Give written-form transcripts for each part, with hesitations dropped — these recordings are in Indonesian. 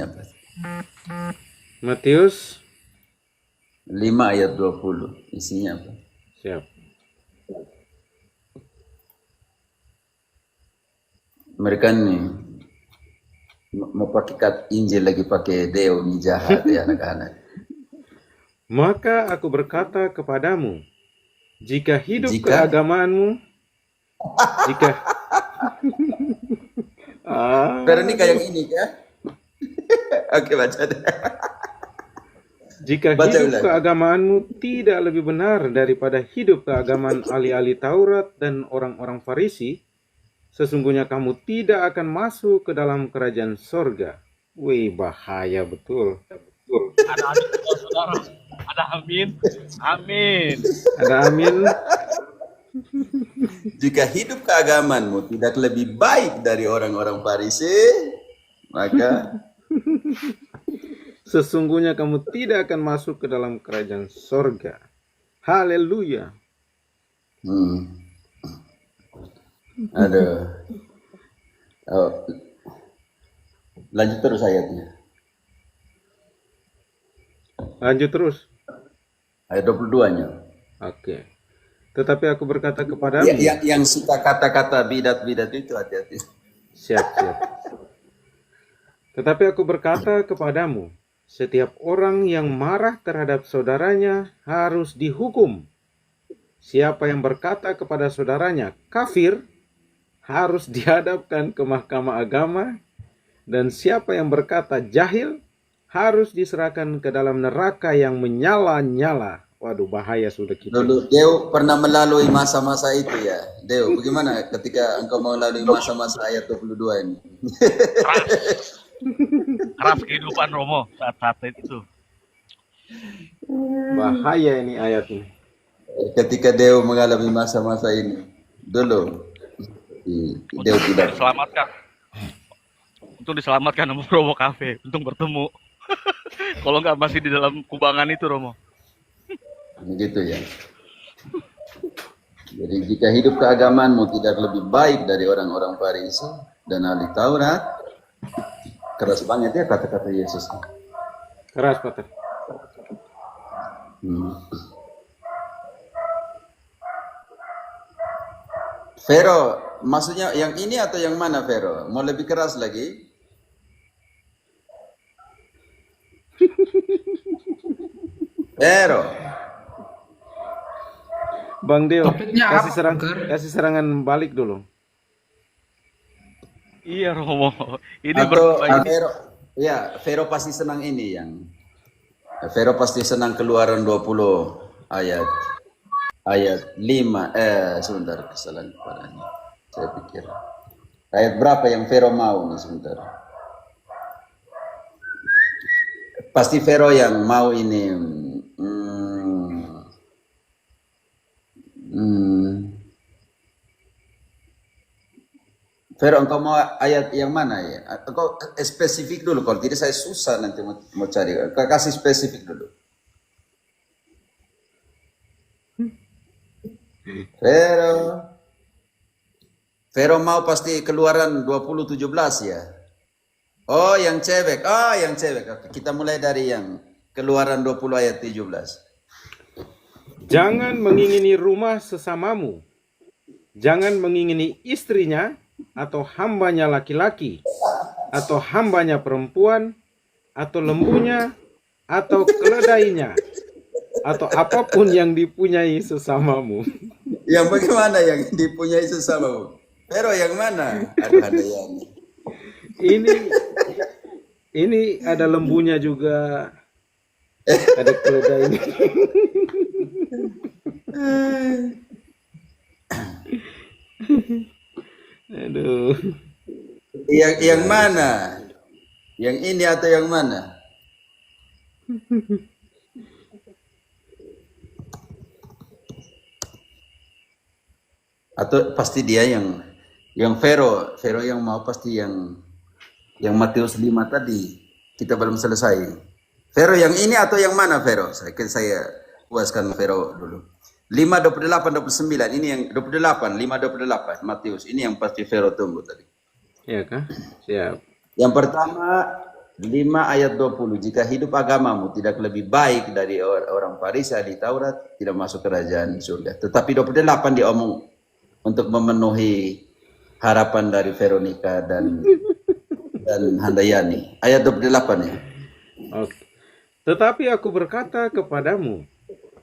isinya apa? Matius 5 ayat 20. Isinya apa? siap. Mereka nih mau pakai Injil lagi pakai Deo nih, jahat ya anak-anak. Maka aku berkata kepadamu, jika hidup Jika keagamaanmu, jika Veronica yang ini ya. Oke, baca deh. jika Baca hidup ulang. keagamaanmu tidak lebih benar daripada hidup keagamaan ahli-ahli Taurat dan orang-orang Farisi, sesungguhnya kamu tidak akan masuk ke dalam kerajaan sorga. Wih, bahaya betul. Ada amin, saudara. Ada amin. Amin. Ada amin. Jika hidup keagamaanmu tidak lebih baik dari orang-orang Farisi, maka Sesungguhnya kamu tidak akan masuk ke dalam kerajaan sorga. Haleluya. Aduh. Oh, lanjut terus ayatnya. Lanjut terus. Ayat 22-nya. Oke. Tetapi aku berkata kepadamu. Yang suka kata-kata bidat-bidat itu hati-hati. Siap. Tetapi aku berkata kepadamu, setiap orang yang marah terhadap saudaranya harus dihukum. Siapa yang berkata kepada saudaranya kafir, harus dihadapkan ke mahkamah agama. Dan siapa yang berkata jahil, harus diserahkan ke dalam neraka yang menyala-nyala. Waduh, bahaya sudah kita. Dulu Deo pernah melalui masa-masa itu ya. Deo, bagaimana ketika engkau melalui masa-masa ayat 22 ini? Keras kehidupan Romo saat itu. Bahaya ini ayat ini. Ketika Deo mengalami masa-masa ini. Dulu. Deo tidak. Untuk diselamatkan sama Romo Cafe. Untung bertemu. Kalau nggak masih di dalam kubangan itu Romo. Begitu ya. Jadi jika hidup keagamaanmu tidak lebih baik dari orang-orang Farisi dan ahli Taurat, keras banget ya kata-kata Yesus. Keras, Pak. Vero, maksudnya yang ini atau yang mana Vero? Mau lebih keras lagi? Vero. Bang Deo, Topiknya kasih serangan balik dulu. Iya Romo. Ini Atau Vero, ya Vero pasti senang ini yang Vero pasti senang Keluaran 20 ayat 5. Sebentar, kesalahan kepadanya. Saya pikir ayat berapa yang Vero mau nih sebentar. Pasti Vero yang mau ini. Vero, engkau mau ayat yang mana ya? Engkau spesifik dulu, kalau tidak saya susah nanti mau cari. Kau kasih spesifik dulu. Vero mau pasti Keluaran 20:17 ya? Oh, yang cewek. Oke, kita mulai dari yang Keluaran 20 ayat 17. Jangan mengingini rumah sesamamu. Jangan mengingini istrinya, atau hambanya laki-laki, atau hambanya perempuan, atau lembunya, atau keledainya, atau apapun yang dipunyai sesamamu. Yang bagaimana yang dipunyai sesamamu? Vero yang mana? Ada yang ini ada lembunya juga, ada keledainya. Aduh. Yang mana? Yang ini atau yang mana? Atau pasti dia yang Vero yang mau pasti yang Matius 5 tadi kita belum selesai. Vero yang ini atau yang mana Vero? Saya puaskan Vero dulu. 5:28-29 ini yang 28, 5:28 Matius. Ini yang pasti Vero tunggu tadi. Iya kah? Siap. Yang pertama ayat 20. Jika hidup agamamu tidak lebih baik dari orang Farisi di Taurat, tidak masuk kerajaan surga. Tetapi 28 dia omong untuk memenuhi harapan dari Veronica dan Handayani. Ayat 28 ya. Oke. Tetapi aku berkata kepadamu,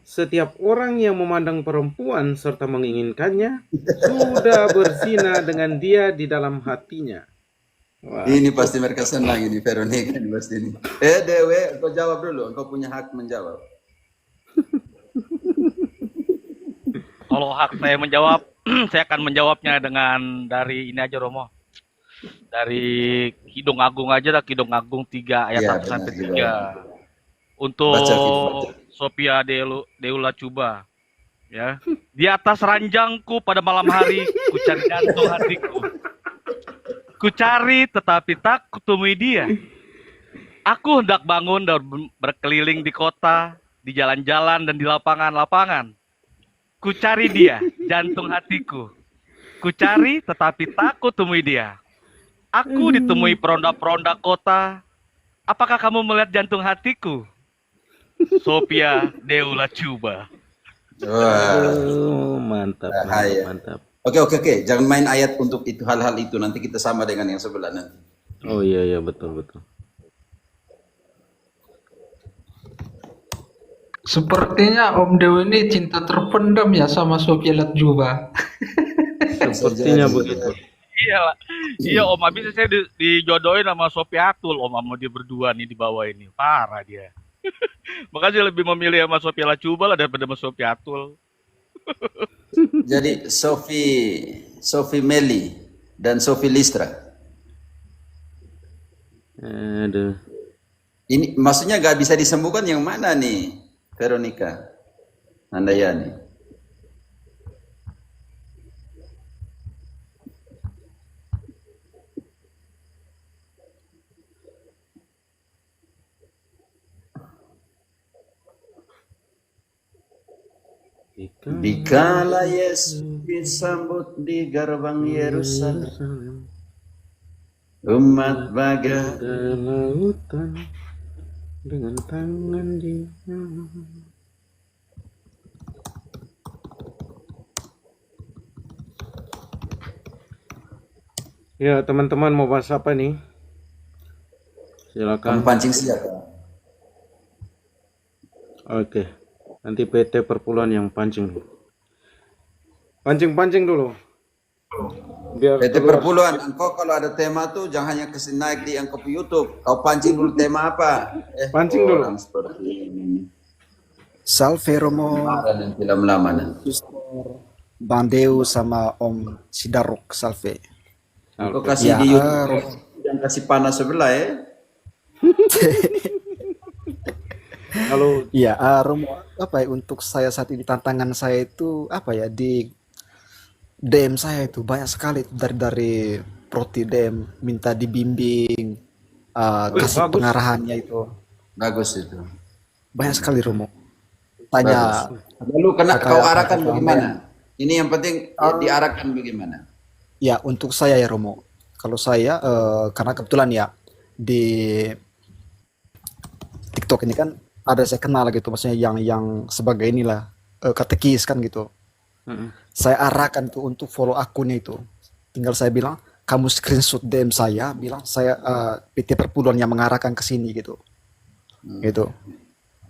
setiap orang yang memandang perempuan serta menginginkannya sudah berzina dengan dia di dalam hatinya. Wah. Ini pasti mereka senang ini Veronica ini pasti ini. Dewe, engkau jawab dulu. Engkau punya hak menjawab. Kalau hak saya menjawab, saya akan menjawabnya dengan dari ini aja Romo. Dari Kidung Agung aja dah, Kidung Agung 3 ayat Iya, 1 sampai benar, 3. Untuk Baca, baca. Sophia Deula Cuba. Ya. Di atas ranjangku pada malam hari, ku cari jantung hatiku. Ku cari tetapi tak kutemui dia. Aku hendak bangun dan berkeliling di kota, di jalan-jalan dan di lapangan-lapangan. Ku cari dia, jantung hatiku. Ku cari tetapi tak kutemui dia. Aku ditemui peronda-peronda kota. Apakah kamu melihat jantung hatiku? Sophia Deula Cuba. Wah. Oh, mantap, Bahaya. mantap. Oke. Jangan main ayat untuk itu hal-hal itu. Nanti kita sama dengan yang sebelah nanti. Oh iya betul. Sepertinya Om Dew ini cinta terpendam ya sama Sophia Latjuba. Sepertinya begitu. Iya Om, habis saya dijodohin sama Sophia Atul Om, sama dia berdua nih di bawah ini. Parah dia. Makanya lebih memilih sama Sophia Lacuba lah daripada sama Sophia Atul. Jadi Sophie Meli dan Sophie Listra. Aduh. Ini maksudnya gak bisa disembuhkan yang mana nih, Veronica, Handayani? Dikala Yesus disambut di gerbang Yerusalem, umat baga Ke lautan dengan tangan dia. Ya teman-teman mau bahas apa nih? Silakan. pancing senjata. Oke. Nanti PT Perpuluhan yang pancing. Pancing dulu. Biar PT keluar. Perpuluhan, engkau kalau ada tema tuh jangan hanya kesini naik di engkau ke YouTube. Kau pancing dulu tema apa? Pancing dulu. Orang seperti ini. Salve Romo, Marah nanti lama-lama nanti. Bang Deu sama Om Sidaruk, salve. Engkau kasih Ya, di YouTube, jangan kasih panas sebelah ya. Kalau Iya, Romo, apa ya untuk saya saat ini tantangan saya itu apa ya di DM saya itu banyak sekali itu dari Proti DM minta dibimbing, kasih bagus. pengarahannya itu Bagus itu. banyak sekali Romo. Tanya Lalu kena Kakak- kau arahkan kakak bagaimana? Ini yang penting diarahkan bagaimana? ya untuk saya ya Romo. Kalau saya karena kebetulan ya di TikTok ini kan ada saya kenal gitu, maksudnya yang sebagai inilah katekis kan gitu. Saya arahkan tuh untuk follow akunnya itu. Tinggal saya bilang, kamu screenshot DM saya, bilang saya PT Perpuluhan yang mengarahkan ke sini gitu. Gitu.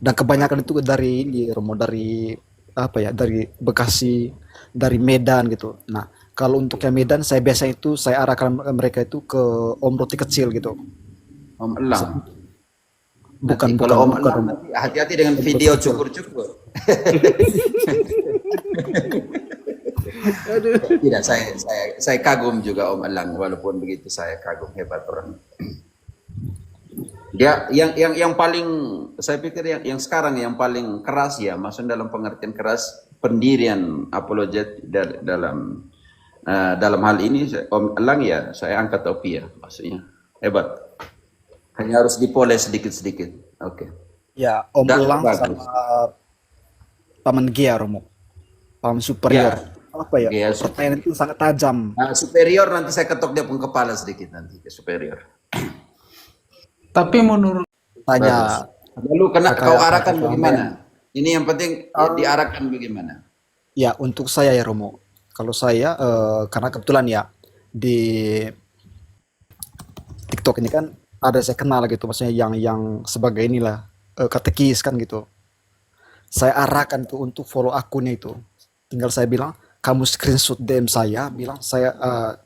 Dan kebanyakan itu dari ini Romo, dari apa ya, dari Bekasi, dari Medan gitu. Nah, kalau untuk yang Medan saya biasa itu saya arahkan mereka itu ke Om Roti kecil gitu. Om Elang. Bukan Nanti kalau Om bukan Elang Romo. nanti hati-hati dengan video cukur-cukur. Tidak, saya kagum juga Om Elang, walaupun begitu saya kagum hebat orang. Dia yang paling saya pikir yang sekarang yang paling keras ya, maksudnya dalam pengertian keras pendirian apologet dalam hal ini Om Elang ya, saya angkat topi ya, maksudnya hebat. Hanya harus dipoles sedikit-sedikit. Oke. Ya, Om Dan Elang bagus. sama Paman Gia Romo. Paman superior. Apa ya? Gia Pertanyaan itu sangat tajam. Nah, superior nanti saya ketok dia pun kepala sedikit nanti ke superior. Tapi menurut Bagus. Tanya Lalu kau kayak arahkan apa bagaimana? namanya? Ini yang penting diarahkan bagaimana? Ya, untuk saya ya Romo. Kalau saya karena kebetulan ya di TikTok ini kan ada saya kenal gitu, maksudnya yang sebagai inilah katekis kan gitu. Saya arahkan tuh untuk follow akunnya itu. Tinggal saya bilang, kamu screenshot DM saya, bilang saya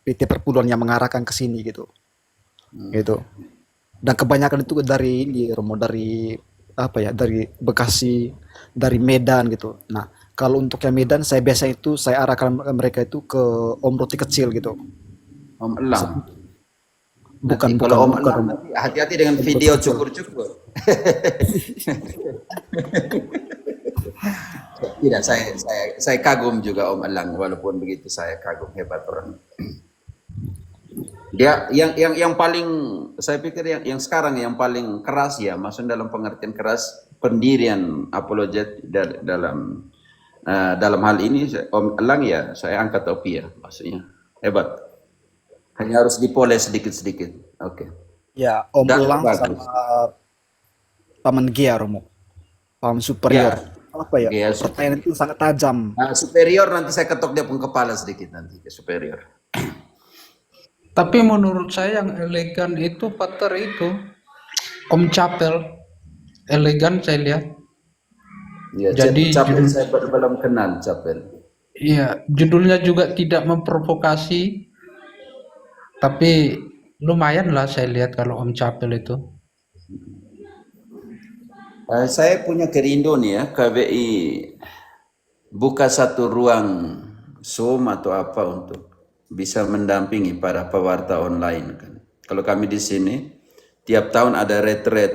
PT Perpuluhan yang mengarahkan ke sini gitu. Gitu. Dan kebanyakan itu dari ini Romo, dari apa ya, dari Bekasi, dari Medan gitu. Nah, kalau untuk yang Medan saya biasa itu saya arahkan mereka itu ke Om Roti Kecil gitu. Om Elang. Bukan Nanti bukan kalau Om bukan Elang Romo. nanti hati-hati dengan Om Roti video Kecil. cukur-cukur. Tidak, saya kagum juga Om Elang, walaupun begitu saya kagum, hebat orang. Dia yang paling, saya pikir yang sekarang yang paling keras ya, maksudnya dalam pengertian keras pendirian apologet dalam hal ini Om Elang ya, saya angkat topi ya, maksudnya hebat. Hanya harus dipoles sedikit-sedikit. Oke. Ya, Om Dan Elang bagus. sama Paman Gia Romo. Paman Ya, Superior. Apa ya? ya Pertanyaan itu sangat tajam. superior nanti saya ketok dia pun kepala sedikit nanti ke superior. tapi menurut saya yang elegan itu Pater itu Om Capel. Elegan saya lihat. Ya, Jadi Capel judul saya belum kenal Capel. iya, judulnya juga tidak memprovokasi, tapi lumayan lah saya lihat kalau Om Capel itu. Saya punya kerinduan ya, KBI buka satu ruang Zoom atau apa untuk bisa mendampingi para pewarta online kan. Kalau kami di sini tiap tahun ada retreat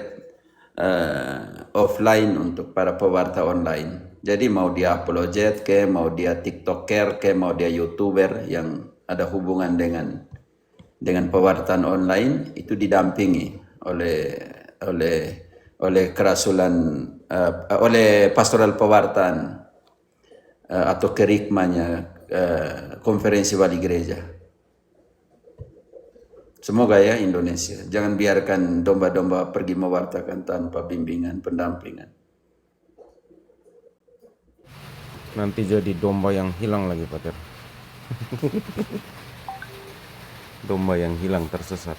offline untuk para pewarta online. Jadi mau dia apologet ke, mau dia tiktoker ke, mau dia youtuber yang ada hubungan dengan pewartaan online itu didampingi oleh kerasulan oleh pastoral pewartaan atau kerikmanya konferensi wali gereja. Semoga ya Indonesia, jangan biarkan domba-domba pergi mewartakan tanpa bimbingan pendampingan. Nanti jadi domba yang hilang lagi, Pater. Domba yang hilang tersesat.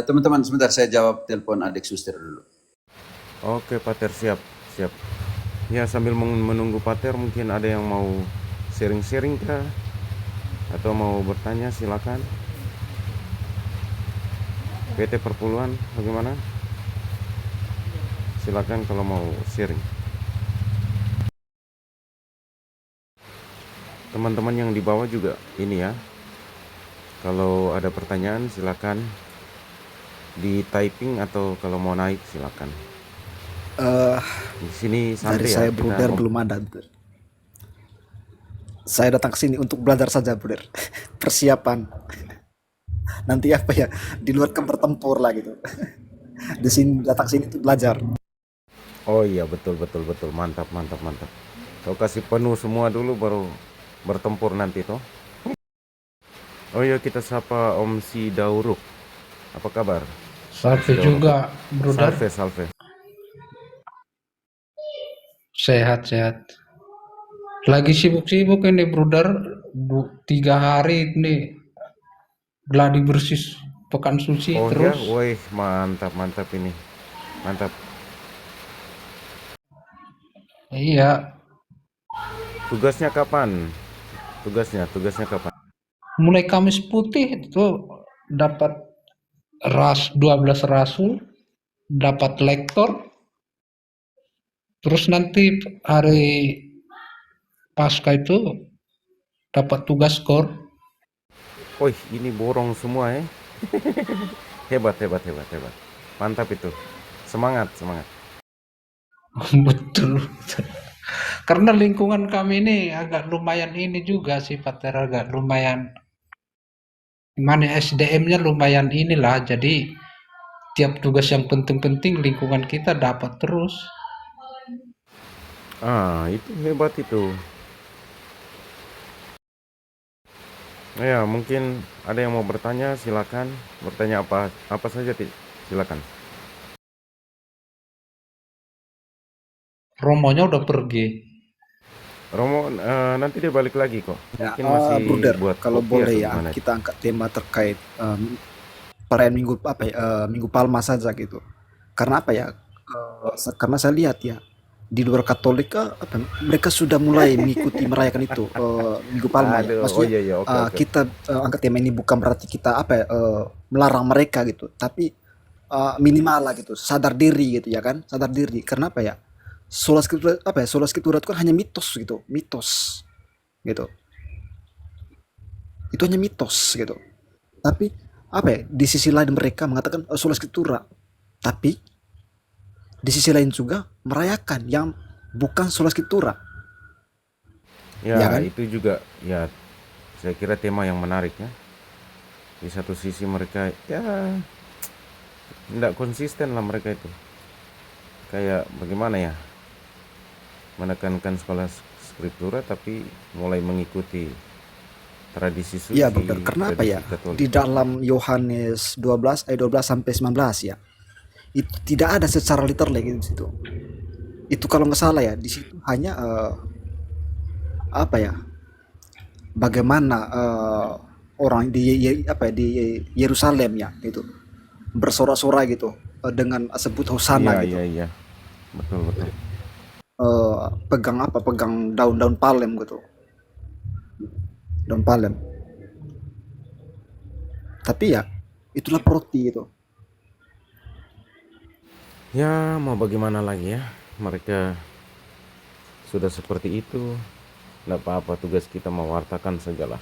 Teman-teman sebentar saya jawab telepon adik suster dulu. Oke, Pater, siap, siap. Ya, sambil menunggu Pater, mungkin ada yang mau sharing-sharing kah? Atau mau bertanya, silakan. PT Perpuluhan, bagaimana? Silakan kalau mau sharing. Teman-teman yang di bawah juga ini ya. Kalau ada pertanyaan, silakan di typing atau kalau mau naik silakan. Eh, Di sini dari santai ya. saya Kita Bruder belum ada. Bruder. Saya datang ke sini untuk belajar saja, Bruder. Persiapan. Nanti apa ya? Di luar kan bertempur lah gitu. Di sini datang sini untuk belajar. Oh iya, betul betul betul. Mantap mantap mantap. Kau kasih penuh semua dulu baru bertempur nanti toh. Oh iya, kita sapa Om Si Dauruk. Apa kabar? Salve juga, Bruder. Salve salve. Sehat-sehat. Lagi sibuk-sibuk ini, Bruder. 3 hari ini gladi bersih pekan suci Oh ya, terus. woi, mantap mantap ini. Mantap. Iya, Tugasnya kapan? Tugasnya kapan? mulai Kamis Putih itu dapat 12 rasul, dapat lektor, terus nanti hari Pasca itu dapat tugas kor. Woi, ini borong semua ya. Hebat hebat hebat hebat. Mantap itu. Semangat semangat. Betul. Karena lingkungan kami ini agak lumayan ini juga sih, Pater, agak lumayan mana SDM-nya lumayan inilah, jadi tiap tugas yang penting-penting lingkungan kita dapat terus. Ah, itu hebat itu. Ya, mungkin ada yang mau bertanya, silakan. Bertanya apa saja, silakan. Romonya udah pergi. Romo, nanti dia balik lagi kok. Ya, Mungkin masih Bruder, buat kalau kopi atau boleh ya, gimana. kita angkat tema terkait perayaan Minggu apa ya, Minggu Palma saja gitu. Karena apa ya? Karena saya lihat ya di luar Katolik apa, mereka sudah mulai mengikuti merayakan itu Minggu Palma ya. Aduh, oh Maksudnya iya iya, oke oke. kita angkat tema ini bukan berarti kita apa ya, melarang mereka gitu, tapi minimal lah gitu, sadar diri gitu ya kan, sadar diri. Karena apa ya? Sola Scriptura apa ya? Sola Scriptura itu kan hanya mitos gitu, mitos gitu. Itu hanya mitos gitu. Tapi apa ya? Di sisi lain mereka mengatakan sola Scriptura, tapi di sisi lain juga merayakan yang bukan sola Scriptura, ya Ya, kan? itu juga ya saya kira tema yang menarik ya. Di satu sisi mereka ya tidak konsisten lah mereka itu. Kayak bagaimana ya? Menekankan sekolah skriptura tapi mulai mengikuti tradisi Iya suci, benar. Karena apa ya? tradisi Katolik. Di dalam Yohanes 12 ayat 12 sampai 19 ya. Itu tidak ada secara literal gitu di situ. Itu kalau nggak salah ya, di situ hanya apa ya? Bagaimana orang di apa ya, di Yerusalem ya itu bersorak-sorai gitu dengan sebut hosana Iya, gitu. iya, iya. Betul, betul. Pegang apa? Pegang daun-daun palem gitu. Daun palem. Tapi ya itulah roti itu. Ya, mau bagaimana lagi ya? Mereka sudah seperti itu. Tidak apa-apa, tugas kita mewartakan sajalah.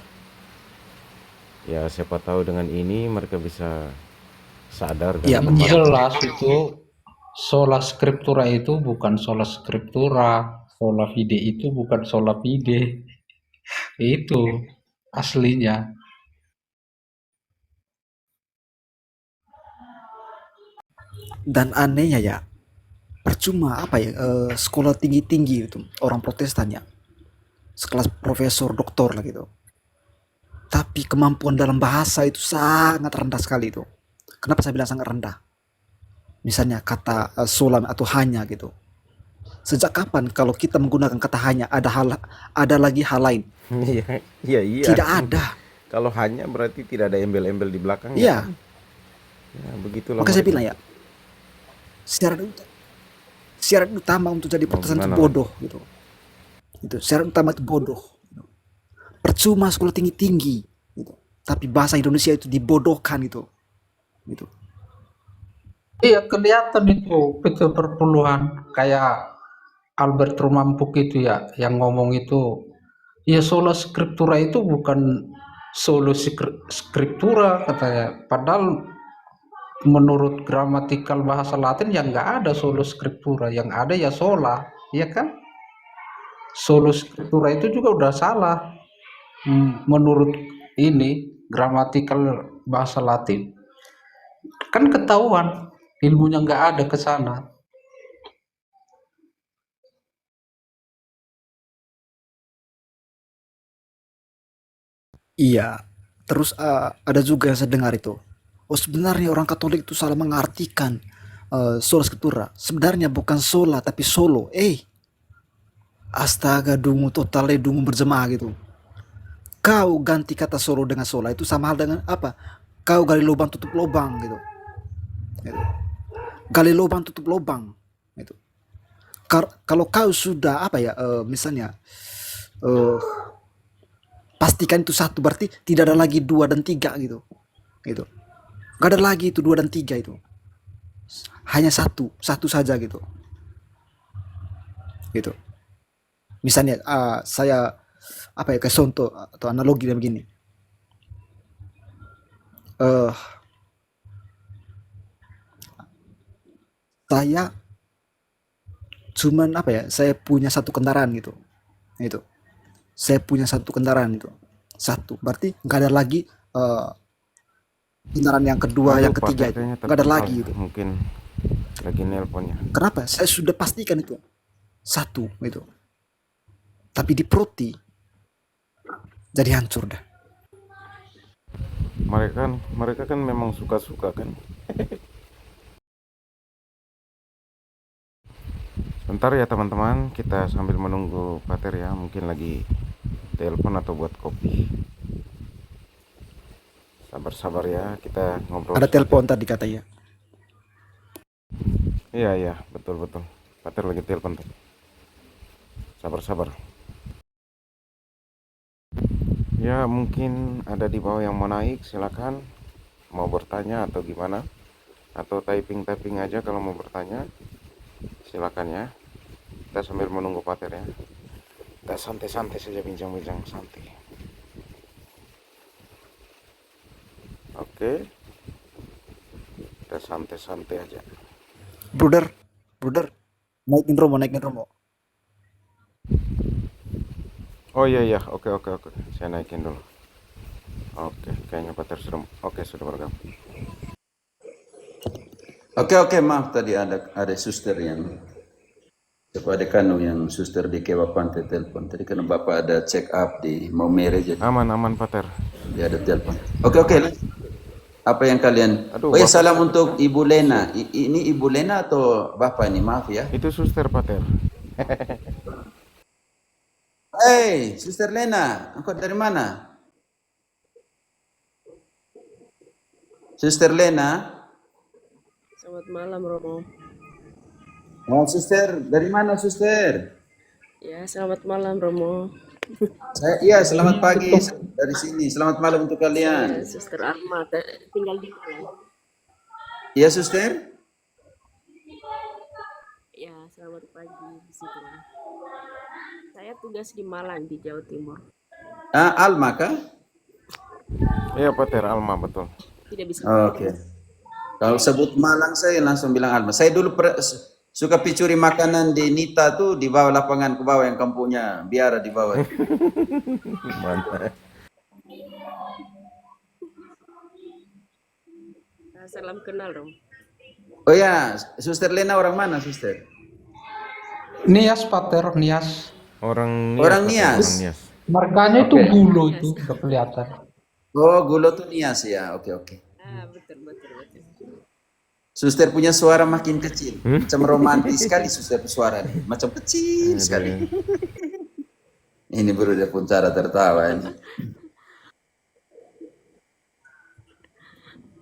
Ya, siapa tahu dengan ini mereka bisa sadar Iya dan betul. Jelas itu sola scriptura itu bukan sola scriptura, sola fide itu bukan sola fide. Itu aslinya. Dan anehnya ya, percuma apa ya, sekolah tinggi-tinggi itu orang Protestan ya, sekelas profesor doktor lah gitu, tapi kemampuan dalam bahasa itu sangat rendah sekali itu. Kenapa saya bilang sangat rendah? Misalnya kata solam atau hanya gitu, sejak kapan kalau kita menggunakan kata hanya ada lagi hal lain? iya, iya, iya. Tidak ada. Kalau hanya berarti tidak ada embel-embel di belakangnya Iya, kan? Ya, begitulah maka saya mereka. bilang ya, syarat utama untuk jadi Mau Protestan itu gimana lagi? bodoh gitu. Itu syarat utama itu bodoh. Percuma sekolah tinggi-tinggi gitu, tapi bahasa Indonesia itu dibodohkan gitu. Gitu. Iya kelihatan itu perpuluhan kayak Albert Rumampuk itu ya yang ngomong itu ya sola scriptura itu bukan solo scriptura katanya padahal menurut gramatikal bahasa Latin yang nggak ada solo scriptura yang ada ya sola ya kan solo scriptura itu juga udah salah menurut ini gramatikal bahasa Latin kan ketahuan ilmunya nggak ada ke sana. Iya. Terus ada juga yang saya dengar itu. Oh sebenarnya orang Katolik itu salah mengartikan sola scriptura. Sebenarnya bukan sola tapi solo. Astaga dungu total dungu berjemaah gitu. Kau ganti kata solo dengan sola itu sama hal dengan apa? Kau gali lubang tutup lubang gitu. Gitu. Gali lubang tutup lubang gitu. Kalau kau sudah apa ya misalnya eh, pastikan itu satu berarti tidak ada lagi dua dan tiga gitu. Gitu. Gak ada lagi itu dua dan tiga itu. Hanya satu, satu saja gitu. Gitu. Misalnya saya apa ya, kayak contoh atau analogi dan begini. Eh saya cuman apa ya, saya punya satu kendaraan gitu. Itu. Saya punya satu kendaraan itu. Satu. Berarti nggak ada lagi kendaraan yang kedua, Aduh, yang Pak, ketiga itu. kayaknya Nggak ada terputar. lagi itu. Mungkin lagi nelponnya. Kenapa? Saya sudah pastikan itu. Satu gitu. Tapi di proti jadi hancur dah. Mereka kan memang suka-suka kan. Bentar ya teman-teman, kita sambil menunggu Pater ya, mungkin lagi telepon atau buat kopi. Sabar-sabar ya, kita ngobrol. Ada telepon tadi katanya. Iya, betul. Pater lagi telepon tadi. Sabar-sabar. Ya, mungkin ada di bawah yang mau naik, silakan. Mau bertanya atau gimana? Atau typing aja kalau mau bertanya. Silakan ya. Kita sambil menunggu Pater ya. Kita santai-santai saja, bincang-bincang santai. Oke. Kita santai-santai aja. Brother, naikin Romo. Oh iya, oke. Saya naikin dulu. Oke, kayaknya Pater sudah. Oke, sudah bergabung. Oke, maaf tadi ada suster yang ada Kanu yang suster di Kewa Pantai telepon. Tadi karena Bapak ada check up di Maumere jadi Aman Pater. dia ada telepon. Oke. Apa yang kalian? Aduh, Oh ya, Bapak salam sakit, untuk Ibu Lena. Ini Ibu Lena atau Bapak ini? Maaf ya. Itu suster Pater. Hey, Suster Lena, engkau dari mana? Suster Lena? Selamat malam, Romo. Oh, Suster, dari mana Suster? Ya, selamat malam, Romo. Iya, selamat pagi dari sini. Selamat malam untuk Saya kalian. Suster Arma, tinggal di Malang. Iya, Suster? Ya, selamat pagi di situ. Saya tugas di Malang, di Jawa Timur. Alma kah? Iya Pater, Alma betul. Tidak bisa. Oke. Kalau sebut Malang saya langsung bilang Alma. Saya dulu suka picuri makanan di Nita tuh di bawah lapangan ke bawah yang kampungnya biara di bawah. Mana? Salam kenal, Romo. Oh ya, Suster Lena orang mana, Suster? Nias Pater, Nias. Orang Orang Pater, Nias. Orang Nias. Markanya itu Oke. Gulo itu, udah kelihatan. Oh, Gulo tuh Nias ya. Oke. Betul. Suster punya suara makin kecil. Macam romantis sekali Suster suara nih. Macam kecil sekali. Ini baru dia pun cara tertawa ini.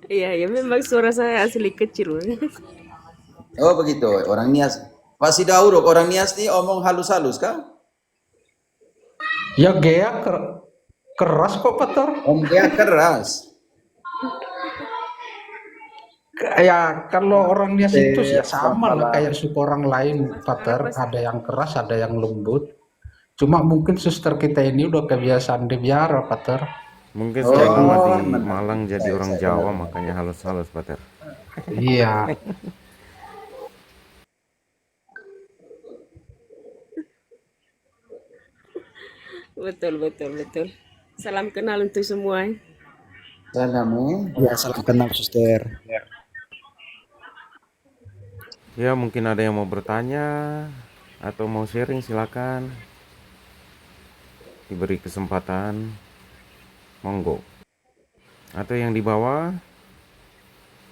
Iya, memang suara saya asli kecil. Oh begitu, orang Nias. Pak Sidauruk, orang Nias nih omong halus-halus kah? Ya Gea keras kok Pater. Om dia keras. Ya kalau orang Nias itu ya sama lah kayak suku orang lain Pater. Ada yang keras, ada yang lembut. Cuma mungkin suster kita ini udah kebiasaan di biara Pater. Mungkin sejak lama di Malang jadi orang Jawa makanya halus-halus Pater. Iya. Betul. Salam kenal untuk semua. Salam. Ya, salam kenal Suster. Ya mungkin ada yang mau bertanya atau mau sharing silakan. Diberi kesempatan. Monggo. Atau yang di bawah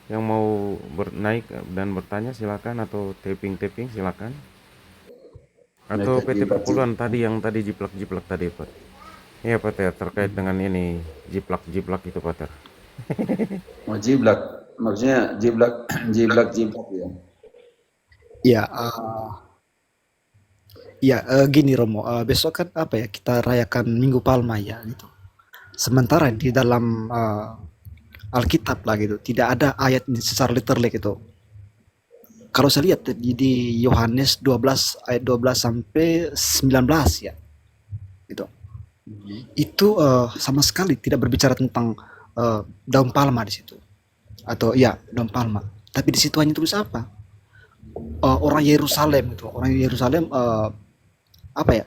yang mau naik dan bertanya silakan, atau tapping silakan. Atau PT Perpuluhan tadi yang tadi jiplak tadi Pak. Iya Pater, terkait dengan ini jiplak itu Pater. Oh jiblak, maksudnya jiblak ya. Ya, gini Romo, besok kan apa ya, kita rayakan Minggu Palma ya gitu. Sementara di dalam Alkitab lah gitu, tidak ada ayat ini secara literal gitu. Kalau saya lihat di Yohanes 12 ayat 12 sampai 19 ya, gitu. Itu sama sekali tidak berbicara tentang daun palma di situ, atau ya daun palma. Tapi di situ hanya tulis apa? Orang Yerusalem gitu, apa ya?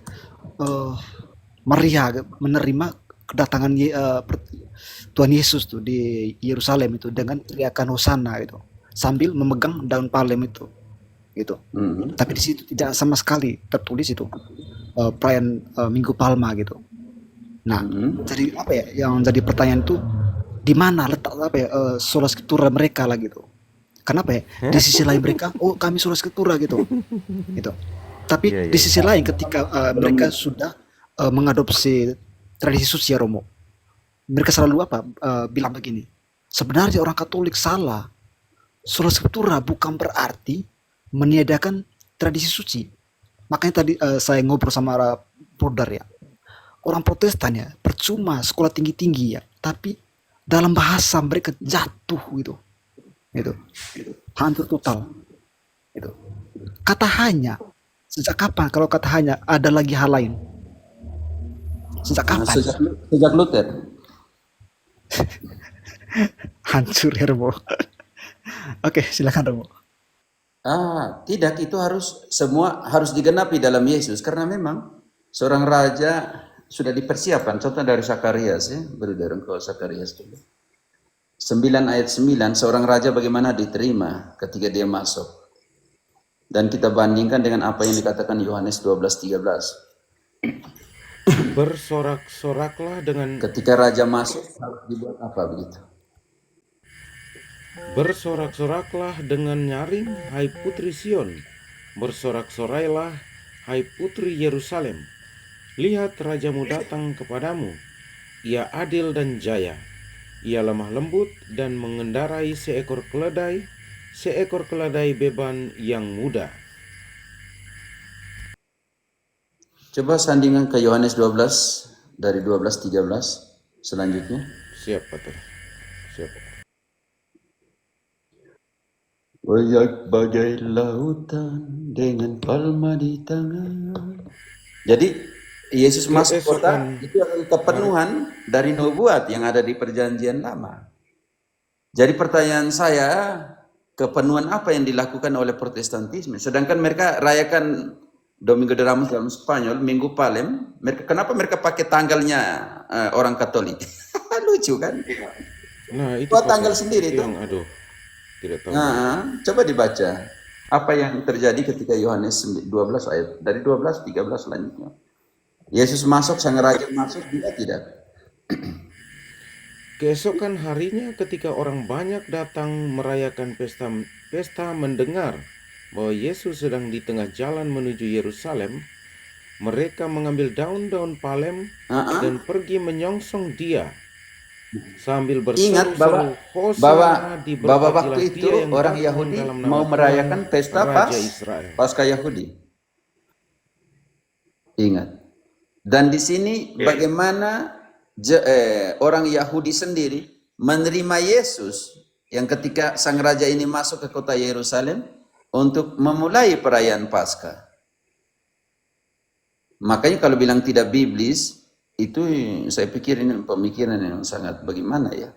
Maria menerima kedatangan Tuhan Yesus tuh di Yerusalem itu dengan teriakan Hosana gitu, sambil memegang daun palem itu gitu. Tapi di situ tidak sama sekali tertulis itu perayaan Minggu Palma gitu. Nah, jadi apa ya yang jadi pertanyaan itu, di mana letak apa ya, sola scriptura mereka lah gitu. Kenapa ya? Di sisi lain mereka, oh kami sola scriptura gitu. Gitu. Tapi Iya, di iya. sisi lain ketika mereka sudah mengadopsi tradisi suci ya Romo, mereka selalu bilang begini. Sebenarnya orang Katolik salah. Sola scriptura bukan berarti meniadakan tradisi suci. Makanya tadi saya ngobrol sama Brodar ya. Orang Protestan ya, percuma sekolah tinggi-tinggi ya, tapi dalam bahasa mereka jatuh gitu. Gitu. Hancur total. Gitu. Kata hanya, sejak kapan kalau kata hanya ada lagi hal lain? Sejak kapan? Sejak Luther. Hancur ya Romo. Oke, silakan Romo. Tidak, itu semua harus digenapi dalam Yesus karena memang seorang raja sudah dipersiapkan. Contoh dari Zakarias ya, beri engkau Zakarias dulu. 9 ayat 9, seorang raja bagaimana diterima ketika dia masuk. Dan kita bandingkan dengan apa yang dikatakan Yohanes 12:13. Bersorak-soraklah dengan Ketika raja masuk harus dibuat apa begitu? Bersorak-soraklah dengan nyaring, hai putri Sion. Bersorak-sorailah, hai putri Yerusalem. Lihat rajamu datang kepadamu. Ia adil dan jaya. Ia lemah lembut dan mengendarai seekor keledai beban yang muda. Coba sandingkan ke Yohanes 12 dari 12:13 selanjutnya. Siap, Pater. Siap. Bagai lautan dengan palma di tangan. Jadi Yesus masuk kota itu adalah kepenuhan dari nubuat yang ada di perjanjian lama. Jadi pertanyaan saya, kepenuhan apa yang dilakukan oleh Protestantisme? Sedangkan mereka rayakan Domingo de Ramos dalam Spanyol, Minggu Palem. Kenapa mereka pakai tanggalnya orang Katolik? Lucu kan? Nah, itu Buat tanggal sendiri itu. Aduh, tidak tahu. Coba dibaca. Apa yang terjadi ketika Yohanes 12 ayat dari 12 13 selanjutnya. Yesus masuk, sang raja masuk, dia tidak. Keesokan harinya ketika orang banyak datang merayakan pesta mendengar bahwa Yesus sedang di tengah jalan menuju Yerusalem, mereka mengambil daun-daun palem dan pergi menyongsong dia sambil Ingat berseru-seru, bahwa diberkatilah waktu itu dia yang orang datang Yahudi dalam nama mau Tuhan, merayakan pesta Raja Israel. Paskah Yahudi. Ingat. Dan di sini bagaimana orang Yahudi sendiri menerima Yesus yang ketika sang raja ini masuk ke kota Yerusalem untuk memulai perayaan Paskah. Makanya kalau bilang tidak biblis, itu saya pikir ini pemikiran yang sangat bagaimana ya.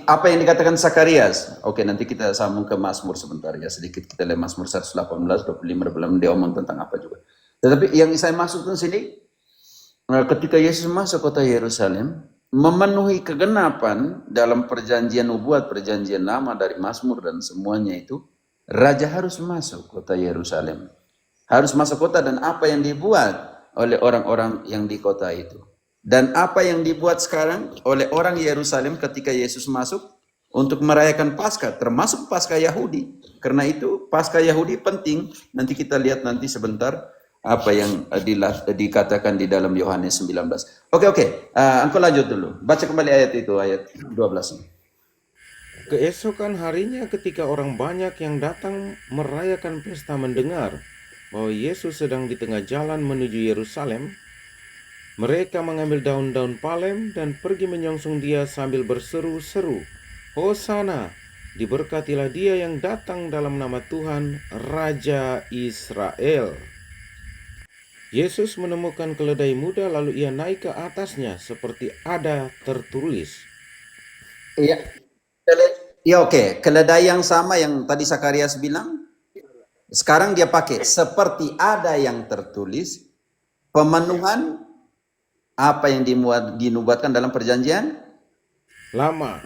Apa yang dikatakan Zakarias? Oke, nanti kita sambung ke Mazmur sebentar ya, sedikit kita lihat Mazmur 118, 25, dia omong tentang apa juga. Tetapi yang saya maksudkan sini, ketika Yesus masuk kota Yerusalem, memenuhi kegenapan dalam perjanjian nubuat, perjanjian lama dari Mazmur dan semuanya itu, raja harus masuk kota Yerusalem. Harus masuk kota dan apa yang dibuat oleh orang-orang yang di kota itu. Dan apa yang dibuat sekarang oleh orang Yerusalem ketika Yesus masuk untuk merayakan Paskah, termasuk Paskah Yahudi. Karena itu Paskah Yahudi penting, nanti kita lihat nanti sebentar apa yang dikatakan di dalam Yohanes 19. Oke. Engkau lanjut dulu. Baca kembali ayat itu, ayat 12. Keesokan harinya ketika orang banyak yang datang merayakan pesta mendengar bahwa Yesus sedang di tengah jalan menuju Yerusalem, mereka mengambil daun-daun palem dan pergi menyongsong dia sambil berseru-seru, Hosana, diberkatilah dia yang datang dalam nama Tuhan, Raja Israel. Yesus menemukan keledai muda lalu ia naik ke atasnya seperti ada tertulis. Iya. Ya oke. Keledai yang sama yang tadi Zakarias bilang, sekarang dia pakai seperti ada yang tertulis, pemenuhan apa yang dinubuatkan dalam perjanjian lama.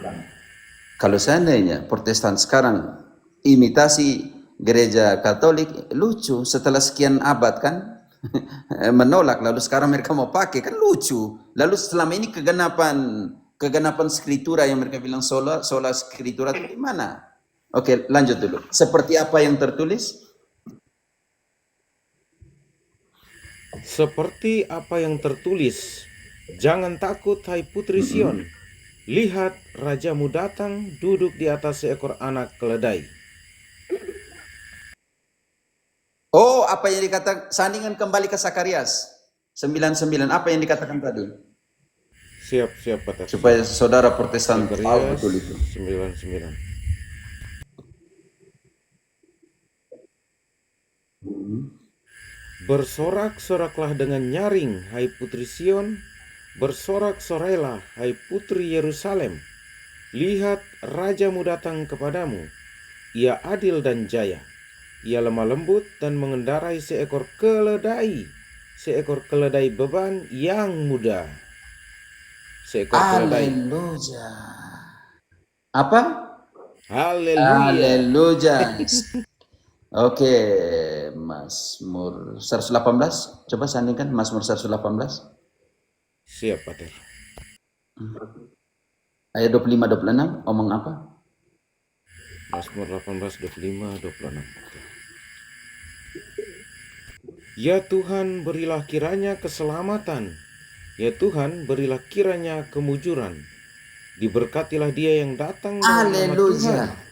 Kalau seandainya Protestan sekarang imitasi gereja Katolik, lucu setelah sekian abad kan menolak, lalu sekarang mereka mau pakai, kan lucu. Lalu selama ini kegenapan keganapan skritura yang mereka bilang sola skritura itu di mana? Oke, lanjut dulu. Seperti apa yang tertulis? Seperti apa yang tertulis, jangan takut hai putri Sion. Lihat, rajamu datang duduk di atas seekor anak keledai. Oh, apa yang dikatakan? Sandingan kembali ke Sakarias 9:9. Apa yang dikatakan tadi? Siap, Pater. Supaya saudara Protestan tahu Zakarias betul itu. 9:9. Bersorak-soraklah dengan nyaring, hai putri Sion. Bersorak-sorailah, hai putri Yerusalem. Lihat, rajamu datang kepadamu. Ia adil dan jaya. Ia lemah lembut dan mengendarai seekor keledai beban yang muda. Seekor keledai. Haleluya. Apa? Haleluya. Haleluya. Oke, Mazmur 118. Coba sandingkan Mazmur 118. Siap, Pater. Ayat 25-26 omong apa? Mazmur 18, 25, 26. Ya Tuhan, berilah kiranya keselamatan. Ya Tuhan, berilah kiranya kemujuran. Diberkatilah dia yang datang dalam nama Tuhan. Haleluya.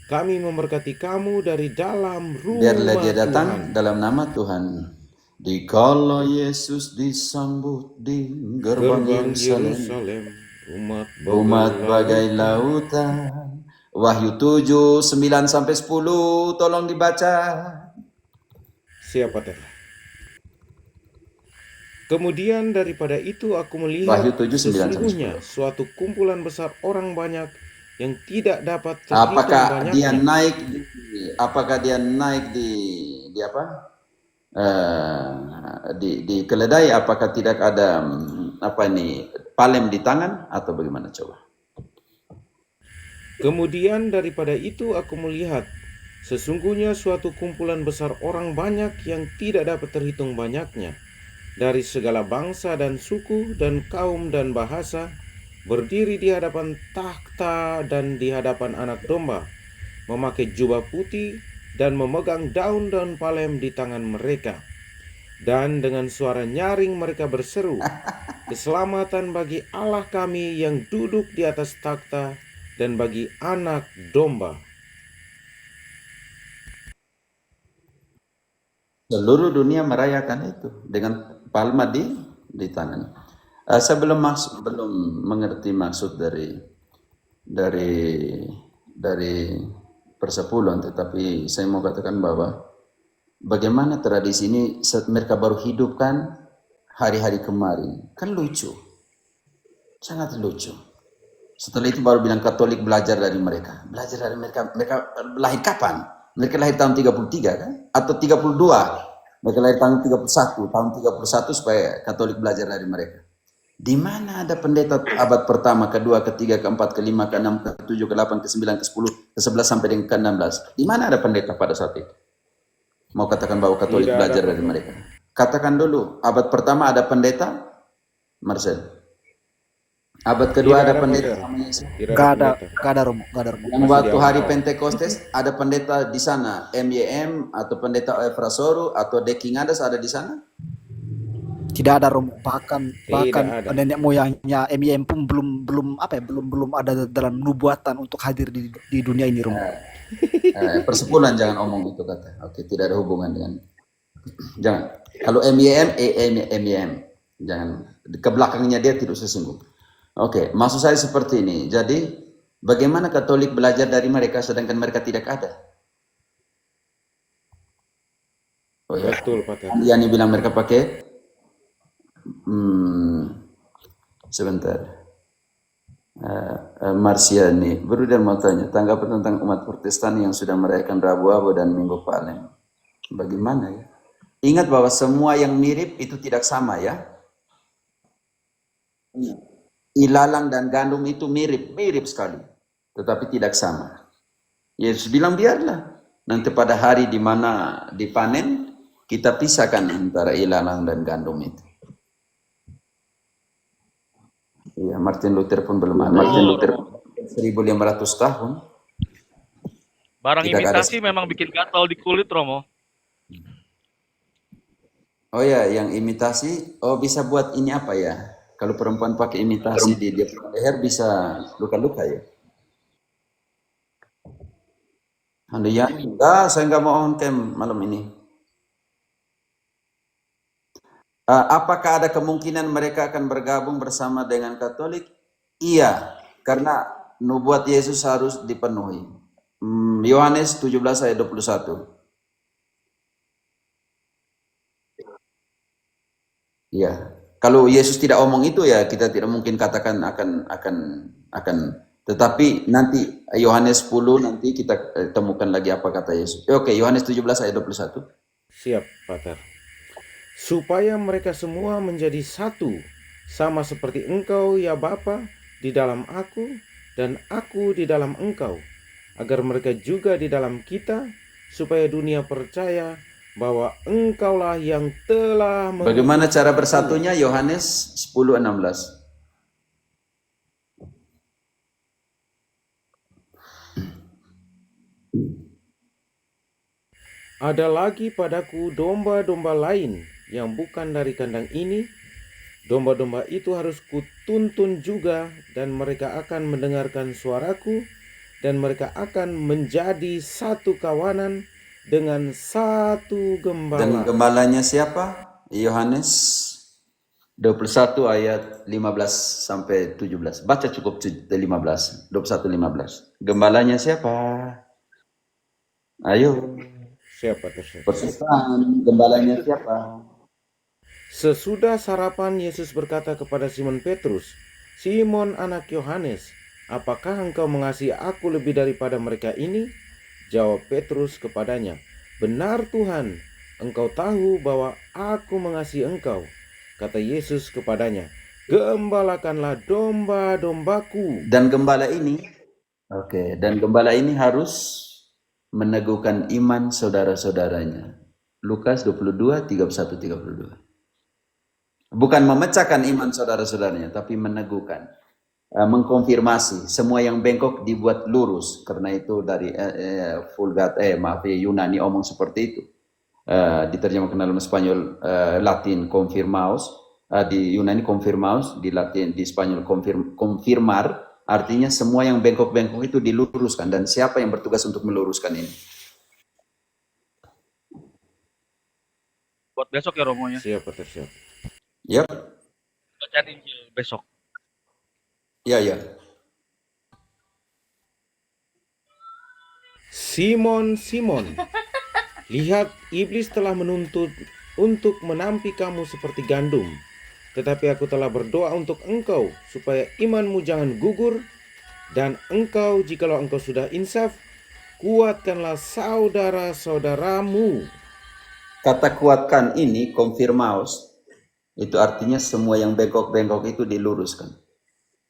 Kami memberkati kamu dari dalam rumah Biarlah dia datang Tuhan. dalam nama Tuhan. Dikala Yesus disambut di gerbang Yerusalem, umat bagai lautan. Wahyu 7, 9-10, tolong dibaca. Siap, Pater. Kemudian daripada itu aku melihat Wahyu 7, 9-10. sesungguhnya suatu kumpulan besar orang banyak yang tidak dapat terhitung Apakah dia banyaknya. naik di apa? Di keledai, apakah tidak ada palem di tangan atau bagaimana coba? Kemudian daripada itu aku melihat sesungguhnya suatu kumpulan besar orang banyak yang tidak dapat terhitung banyaknya, dari segala bangsa dan suku dan kaum dan bahasa, berdiri di hadapan takhta dan di hadapan Anak Domba, memakai jubah putih dan memegang daun-daun palem di tangan mereka. Dan dengan suara nyaring mereka berseru, keselamatan bagi Allah kami yang duduk di atas takhta dan bagi Anak Domba. Seluruh dunia merayakan itu dengan palma di tangan. Saya belum mengerti maksud dari persepuluhan, tetapi saya mau katakan bahwa bagaimana tradisi ini mereka baru hidupkan hari-hari kemarin, kan lucu, sangat lucu. Setelah itu baru bilang Katolik belajar dari mereka. Mereka lahir kapan? Mereka lahir tahun 33 kan? Atau 32? Mereka lahir tahun 31. Tahun 31 supaya Katolik belajar dari mereka. Di mana ada pendeta abad pertama, kedua, ketiga, keempat, kelima, keenam, ketujuh, ke-8, ke-9, ke-10, ke-11 sampai dengan ke-16? Di mana ada pendeta pada saat itu? Mau katakan bahwa Katolik Tidak belajar ada, dari mereka. Katakan dulu, abad pertama ada pendeta, Marcel. Abad kedua Tidak ada ada, pendeta Pater. namanya siapa? Tidak ada Gak ada, pendeta. gak ada Romo, gak ada Romo. Yang Masih waktu di hari awal. Pentekostes ada pendeta di sana, MYM atau pendeta Efrasoru atau Dekingadas ada di sana? Tidak ada Romo. Bahkan ada. nenek moyangnya MIM pun belum ada dalam nubuatan untuk hadir di dunia ini Romo. Persepuluhan jangan omong itu kata. Oke, tidak ada hubungan dengan. Jangan. Kalau MYM, jangan. Ke belakangnya dia tidak sesungguh. Oke, maksud saya seperti ini. Jadi, bagaimana Katolik belajar dari mereka sedangkan mereka tidak ada? Oh ya, Betul, Pater. Yani bilang mereka pakai. Sebentar. Marsiani, Bruder mau tanya, tanggapan tentang umat Protestan yang sudah merayakan Rabu Abu dan Minggu Palem. Bagaimana ya? Ingat bahwa semua yang mirip itu tidak sama ya. Ilalang dan gandum itu mirip sekali, tetapi tidak sama. Yesus bilang biarlah nanti pada hari di mana dipanen kita pisahkan antara ilalang dan gandum itu. Iya, Martin Luther pun belum ada. Martin Luther 1500 tahun. Barang Tidak ada. imitasi memang bikin gatal di kulit, Romo. Oh ya, yang imitasi, oh bisa buat ini apa ya? Kalau perempuan pakai imitasi di dia punya leher bisa luka-luka ya? Anda ya? Enggak, saya nggak mau on cam malam ini. Apakah ada kemungkinan mereka akan bergabung bersama dengan Katolik? Iya, karena nubuat Yesus harus dipenuhi. Yohanes 17 ayat 21. Iya. Kalau Yesus tidak omong itu ya kita tidak mungkin katakan akan tetapi nanti Yohanes 10 nanti kita temukan lagi apa kata Yesus. Oke, Yohanes 17 ayat 21. Siap, Pater. Supaya mereka semua menjadi satu, sama seperti Engkau, ya Bapa, di dalam aku, dan aku di dalam Engkau, agar mereka juga di dalam kita, supaya dunia percaya bahwa Engkaulah yang telah Bagaimana cara bersatunya? Yohanes 10:16. Ada lagi padaku domba-domba lain yang bukan dari kandang ini. Domba-domba itu harus kutuntun juga, dan mereka akan mendengarkan suaraku, dan mereka akan menjadi satu kawanan dengan satu Dan gembala. gembalanya siapa? Yohanes 21 ayat 15 sampai 17. Baca cukup 15, 21:15. Gembalanya siapa? Ayo. Siapa tersebut? Persistan, gembalanya siapa? Sesudah sarapan, Yesus berkata kepada Simon Petrus, "Simon anak Yohanes, apakah engkau mengasihi aku lebih daripada mereka ini?" Jawab Petrus kepadanya, "Benar Tuhan, engkau tahu bahwa aku mengasihi engkau." Kata Yesus kepadanya, "Gembalakanlah domba-dombaku." Dan gembala ini, dan gembala ini harus meneguhkan iman saudara-saudaranya. Lukas 22, 31, 32. Bukan memecahkan iman saudara-saudaranya, tapi meneguhkan. Mengkonfirmasi semua yang bengkok dibuat lurus, karena itu dari Yunani omong seperti itu. Diterjemahkan dalam Spanyol Latin confirmaos, di Yunani confirmaos, di Latin di Spanyol confirmar, artinya semua yang bengkok-bengkok itu diluruskan. Dan siapa yang bertugas untuk meluruskan ini? Buat besok ya Romonya. Siap, Pater, siap. Yap, Bacaan Injil besok. ya. Simon, Simon, lihat iblis telah menuntut untuk menampi kamu seperti gandum. Tetapi aku telah berdoa untuk engkau, supaya imanmu jangan gugur. Dan engkau, jikalau engkau sudah insaf, kuatkanlah saudara-saudaramu. Kata kuatkan ini, confirmaos, itu artinya semua yang bengkok-bengkok itu diluruskan.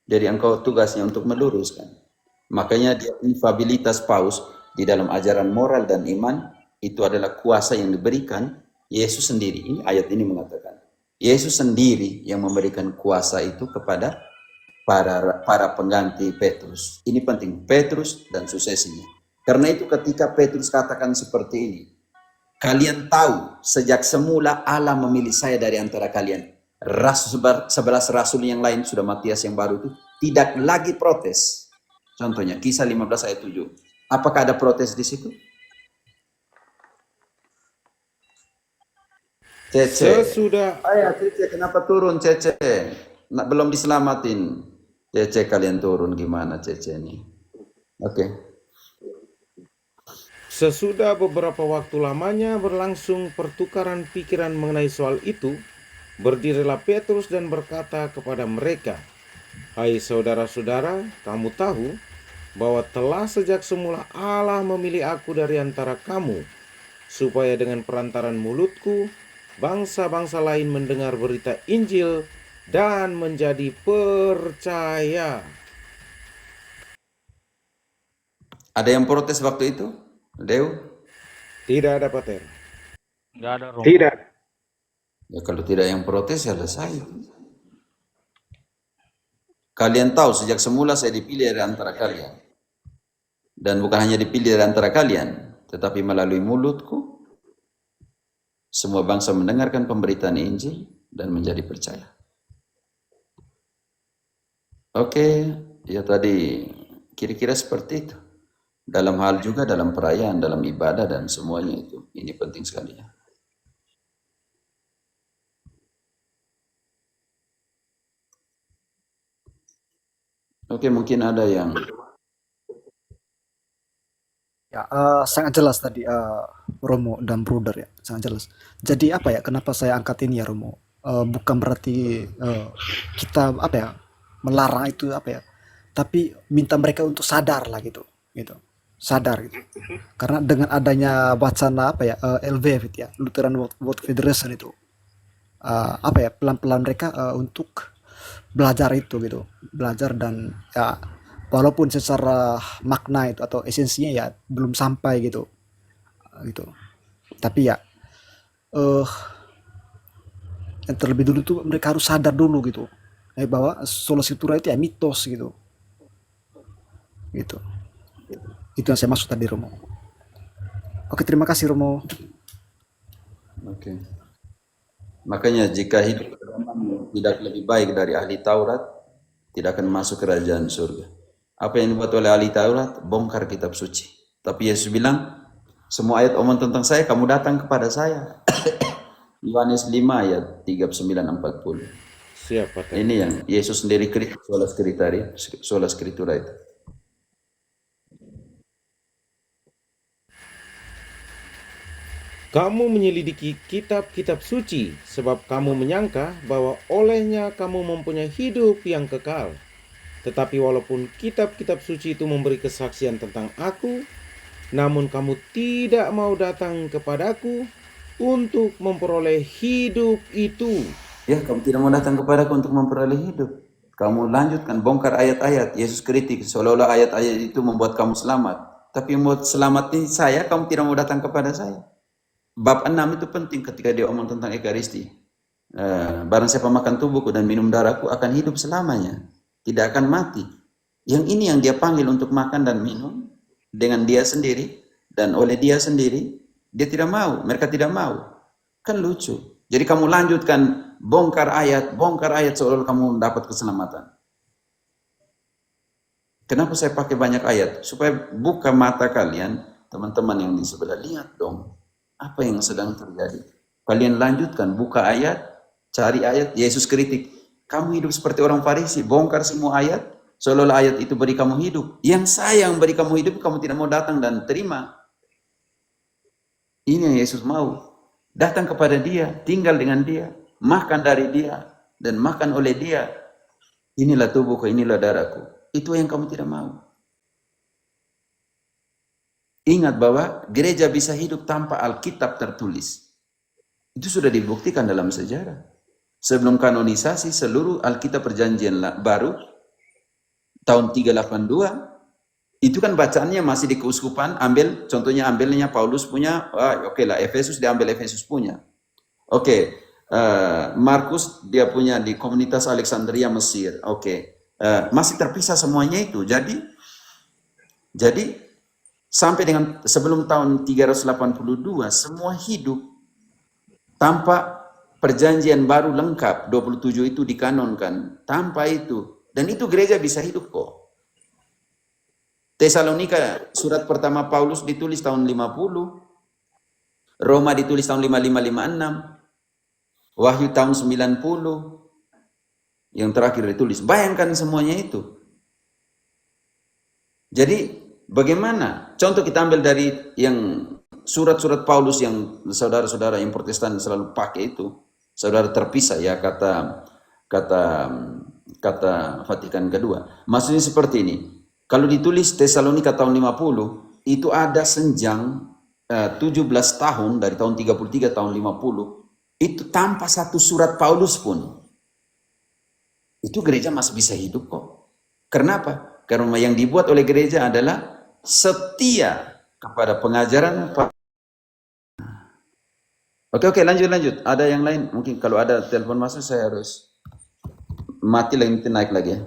Jadi engkau tugasnya untuk meluruskan. Makanya dia infabilitas Paus di dalam ajaran moral dan iman itu adalah kuasa yang diberikan Yesus sendiri. Ini ayat ini mengatakan Yesus sendiri yang memberikan kuasa itu kepada para pengganti Petrus. Ini penting, Petrus dan suksesinya. Karena itu ketika Petrus katakan seperti ini, kalian tahu sejak semula Allah memilih saya dari antara kalian. 11 rasul yang lain, sudah Matias yang baru itu, tidak lagi protes. Contohnya Kisah 15 ayat 7. Apakah ada protes di situ? Cece. Cece kenapa turun Cece? Belum diselamatin. Cece kalian turun gimana Cece ini? Oke. Sesudah beberapa waktu lamanya berlangsung pertukaran pikiran mengenai soal itu, berdirilah Petrus dan berkata kepada mereka, "Hai saudara-saudara, kamu tahu bahwa telah sejak semula Allah memilih aku dari antara kamu, supaya dengan perantaran mulutku, bangsa-bangsa lain mendengar berita Injil dan menjadi percaya." Ada yang protes waktu itu? Deu? Tidak ada, Pater. Nggak ada Romo. Tidak. Ya kalau tidak yang protes ya selesai. Kalian tahu sejak semula saya dipilih dari antara kalian. Dan bukan hanya dipilih dari antara kalian, tetapi melalui mulutku, semua bangsa mendengarkan pemberitaan Injil dan menjadi percaya. Oke, ya tadi kira-kira seperti itu. Dalam hal juga dalam perayaan, dalam ibadah dan semuanya itu. Ini penting sekali ya. Oke, mungkin ada yang Ya, sangat jelas tadi Romo dan Bruder ya, sangat jelas. Jadi apa ya? Kenapa saya angkat ini ya Romo? Bukan berarti kita apa ya melarang itu apa ya, tapi minta mereka untuk sadar lah gitu, gitu, sadar gitu. Karena dengan adanya wacana apa ya LWF itu ya, Lutheran World Federation itu, apa ya pelan-pelan mereka untuk belajar itu gitu, belajar dan ya walaupun secara makna itu atau esensinya ya belum sampai gitu, gitu. Tapi ya eh yang terlebih dulu tuh mereka harus sadar dulu gitu, bahwa sola scriptura itu ya mitos gitu, gitu. Itu yang saya maksud tadi Romo. Oke, terima kasih Romo. oke. Makanya jika hidup tidak lebih baik dari ahli Taurat, tidak akan masuk kerajaan surga. Apa yang dibuat oleh ahli Taurat? Bongkar kitab suci. Tapi Yesus bilang, semua ayat omong tentang saya, kamu datang kepada saya. Yohanes 5 ayat 39-40. Siapa tadi? Ini yang Yesus sendiri kritik sola scriptura itu. Kamu menyelidiki kitab-kitab suci, sebab kamu menyangka bahwa olehnya kamu mempunyai hidup yang kekal. Tetapi walaupun kitab-kitab suci itu memberi kesaksian tentang aku, namun kamu tidak mau datang kepadaku untuk memperoleh hidup itu. Ya, kamu tidak mau datang kepadaku untuk memperoleh hidup. Kamu lanjutkan, bongkar ayat-ayat. Yesus kritik, seolah-olah ayat-ayat itu membuat kamu selamat. Tapi yang membuat selamat ini saya, kamu tidak mau datang kepada saya. Bab 6 itu penting ketika dia omong tentang Ekaristi. Barang siapa makan tubuhku dan minum darahku akan hidup selamanya. Tidak akan mati. Yang ini yang dia panggil untuk makan dan minum dengan dia sendiri dan oleh dia sendiri. Dia tidak mau, mereka tidak mau. Kan lucu. Jadi kamu lanjutkan bongkar ayat seolah kamu dapat keselamatan. Kenapa saya pakai banyak ayat? Supaya buka mata kalian, teman-teman yang di sebelah, lihat dong. Apa yang sedang terjadi? Kalian lanjutkan, buka ayat, cari ayat. Yesus kritik, kamu hidup seperti orang Farisi, bongkar semua ayat, seolah-olah ayat itu beri kamu hidup. Yang saya yang beri kamu hidup, kamu tidak mau datang dan terima. Ini yang Yesus mau. Datang kepada dia, tinggal dengan dia, makan dari dia, dan makan oleh dia. Inilah tubuhku, inilah darahku. Itu yang kamu tidak mau. Ingat bahwa gereja bisa hidup tanpa Alkitab tertulis. Itu sudah dibuktikan dalam sejarah. Sebelum kanonisasi seluruh Alkitab Perjanjian Baru tahun 382 itu kan bacaannya masih di keuskupan, ambilnya Paulus punya, oke lah, Efesus diambil Efesus punya. Oke, Markus dia punya di komunitas Alexandria Mesir. Oke, masih terpisah semuanya itu. Jadi sampai dengan sebelum tahun 382 semua hidup tanpa perjanjian baru lengkap, 27 itu dikanonkan, tanpa itu. Dan itu gereja bisa hidup kok. Tesalonika surat pertama Paulus ditulis tahun 50, Roma ditulis tahun 5556, Wahyu tahun 90, yang terakhir ditulis. Bayangkan semuanya itu. Jadi bagaimana? Contoh kita ambil dari yang surat-surat Paulus yang saudara-saudara yang Protestan selalu pakai itu, saudara terpisah ya kata Vatikan kedua. Maksudnya seperti ini. Kalau ditulis Tesalonika tahun 50, itu ada senjang 17 tahun dari tahun 33 tahun 50 itu tanpa satu surat Paulus pun. Itu gereja masih bisa hidup kok. Kenapa? Karena yang dibuat oleh gereja adalah setia kepada pengajaran. Oke, lanjut. Ada yang lain? Mungkin kalau ada telepon masuk saya harus mati lagi, nanti naik lagi ya.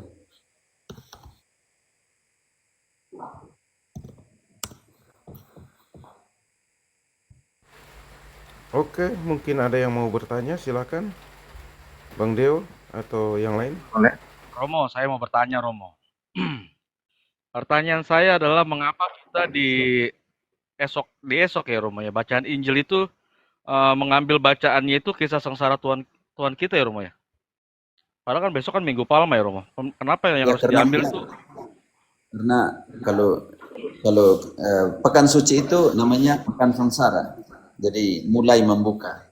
Oke, mungkin ada yang mau bertanya, silakan. Bang Deo atau yang lain. Romo, saya mau bertanya, Romo. Pertanyaan saya adalah mengapa kita di esok ya, Romo ya, bacaan Injil itu mengambil bacaannya itu kisah sengsara Tuhan Tuhan kita ya, Romo ya. Padahal kan besok kan Minggu Palma ya, Romo. Kenapa yang Ya harus diambil itu? karena kalau kalau pekan suci itu namanya pekan sengsara. Jadi mulai membuka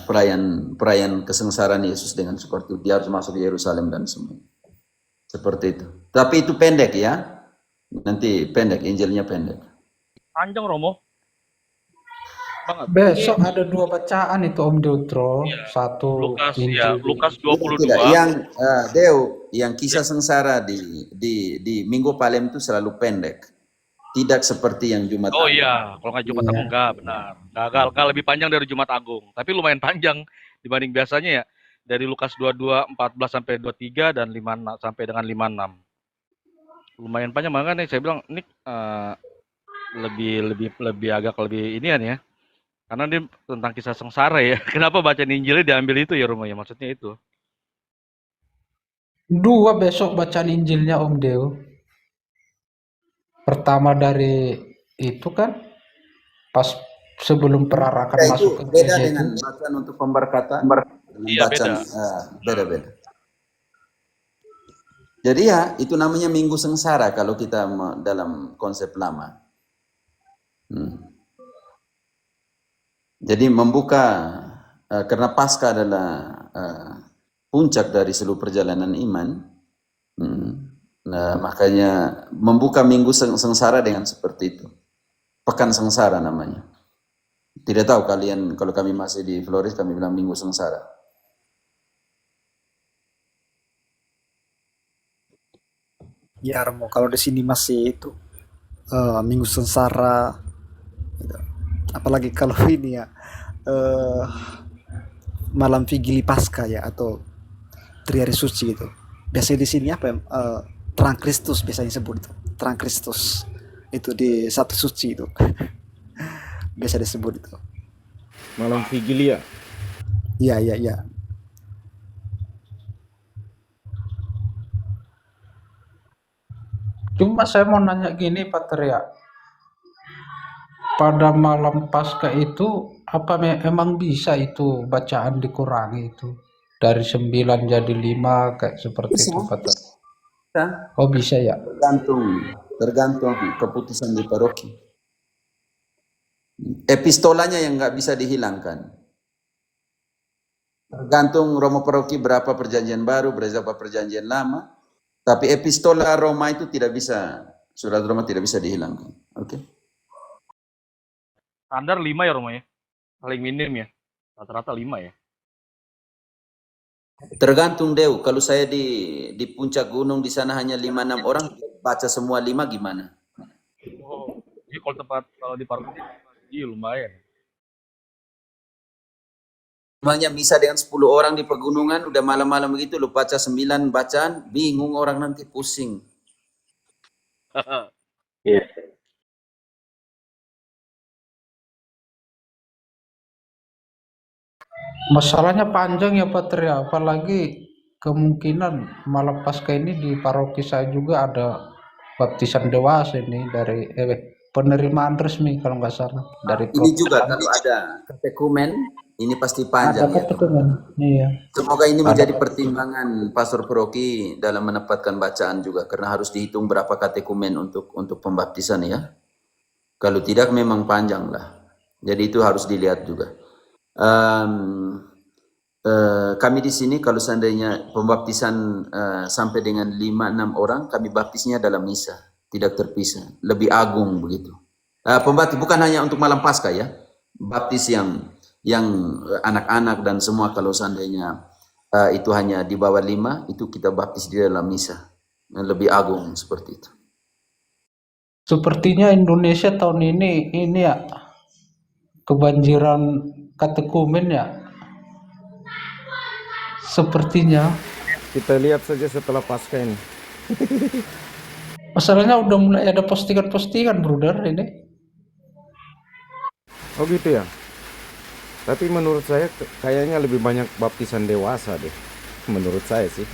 perayaan perayaan kesengsaraan Yesus dengan seperti itu. Dia harus masuk di Yerusalem dan semua. Seperti itu. Tapi itu pendek ya. Nanti pendek, Injilnya pendek. Panjang, Romo. Banget. Besok ada 2 bacaan itu Om Deutro, Iya. satu Lukas ya, Injil. Lukas Tidak, 22. yang Deo, yang kisah sengsara di Minggu Palem itu selalu pendek. Tidak seperti yang Jumat Oh Agung. iya, kalau nggak Jumat Agung enggak, benar. Nggak lebih panjang dari Jumat Agung, tapi lumayan panjang dibanding biasanya ya. Dari Lukas 22 14 sampai 23 dan 56 sampai dengan 56. Lumayan panjang, makanya saya bilang ini lebih agak lebih inian ya. Karena dia tentang kisah sengsara ya. Kenapa bacaan Injilnya diambil itu ya, Romo ya? Maksudnya itu. 2 besok bacaan Injilnya Om Deo. Pertama dari itu kan pas sebelum perarakan Ya, itu masuk ke beda gereja dengan itu. bacaan untuk pemberkatan. Iya, Bacaan beda. beda-beda. Jadi ya itu namanya Minggu Sengsara kalau kita dalam konsep lama. Jadi membuka karena Paskah adalah puncak dari seluruh perjalanan iman. Nah, makanya membuka Minggu Sengsara dengan seperti itu. Pekan Sengsara namanya. Tidak tahu kalian, kalau kami masih di Flores kami bilang Minggu Sengsara. Ya Romo, kalau di sini masih itu Minggu Sengsara, gitu. Apalagi kalau ini ya malam Vigili Pasca ya atau Triari Suci gitu. Biasanya di sini apa ya? Terang Kristus biasanya sebut itu. Terang Kristus itu di satu suci itu. Biasa disebut itu. Malam Vigilia. Iya, iya, iya. Cuma saya mau nanya gini Pak Teria, pada malam Paskah itu apa emang bisa itu bacaan dikurangi itu dari 9 jadi 5 kayak seperti Bisa, itu Pak Teria? bisa. Oh bisa ya? Tergantung keputusan di paroki. Epistolanya yang nggak bisa dihilangkan. Tergantung Romo Paroki berapa perjanjian baru, berapa perjanjian lama. Tapi epistola Roma itu tidak bisa, surat Roma tidak bisa dihilangkan. Oke? Standar 5 ya, Romo ya. Paling minim ya. Rata-rata 5 ya. Tergantung Deu. Kalau saya di puncak gunung di sana hanya 5-6 orang, baca semua 5 gimana? Oh, jadi kalau di paroki iya lumayan. Namanya misa dengan 10 orang di pegunungan, udah malam-malam begitu, lu baca 9 bacaan, bingung orang nanti pusing. Iya. Masalahnya panjang ya Pak Teria, apalagi kemungkinan malam Paskah ini di paroki saya juga ada baptisan dewasa ini dari penerimaan resmi kalau nggak salah dari Ini juga Protestan. kalau ada katekumen, ini pasti Ada panjang ya. ketemuan, iya. Semoga ini Ada menjadi pertimbangan pastor paroki dalam menempatkan bacaan juga, karena harus dihitung berapa katekumen untuk pembaptisan ya. Kalau tidak memang panjang lah. Jadi itu harus dilihat juga. Kami di sini kalau seandainya pembaptisan sampai dengan 5-6 orang, kami baptisnya dalam misa, tidak terpisah, lebih agung begitu. Pembaptis bukan hanya untuk malam Paskah ya, baptis yang anak-anak dan semua kalau seandainya itu hanya di bawah 5, itu kita baptis di dalam misa, lebih agung seperti itu. Sepertinya Indonesia tahun ini ya kebanjiran katekumen ya. Sepertinya. Kita lihat saja setelah Paskah ini. Masalahnya udah mulai ada postingan-postingan, brother ini. Oh gitu ya? Tapi menurut saya kayaknya lebih banyak baptisan dewasa deh. Menurut saya sih.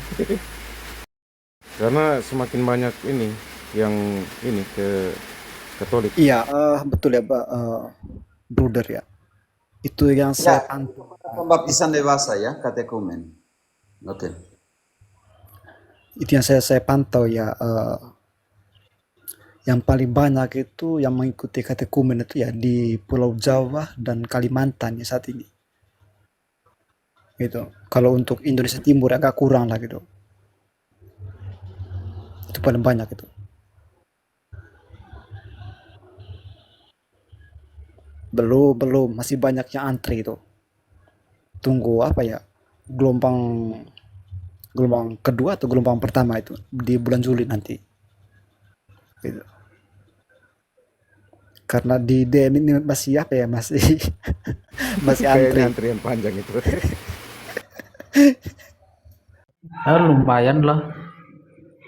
Karena semakin banyak ini yang ini ke Katolik. Iya, betul ya, Pak, Bruder ya. Itu yang Ya, saya pantau. pembaptisan dewasa ya, katekumen. Oke. Itu yang saya pantau ya. Yang paling banyak itu yang mengikuti katekumen itu ya di Pulau Jawa dan Kalimantan ya saat ini. Gitu. Kalau untuk Indonesia Timur agak kurang lah gitu. Itu paling banyak itu. Belum, masih banyak yang antri itu. Tunggu apa ya? Gelombang gelombang kedua atau gelombang pertama itu di bulan Juli nanti. Gitu. Karena di DM ini masih apa ya? Masih masih antri. Kayaknya antrian panjang itu. Lumayan lah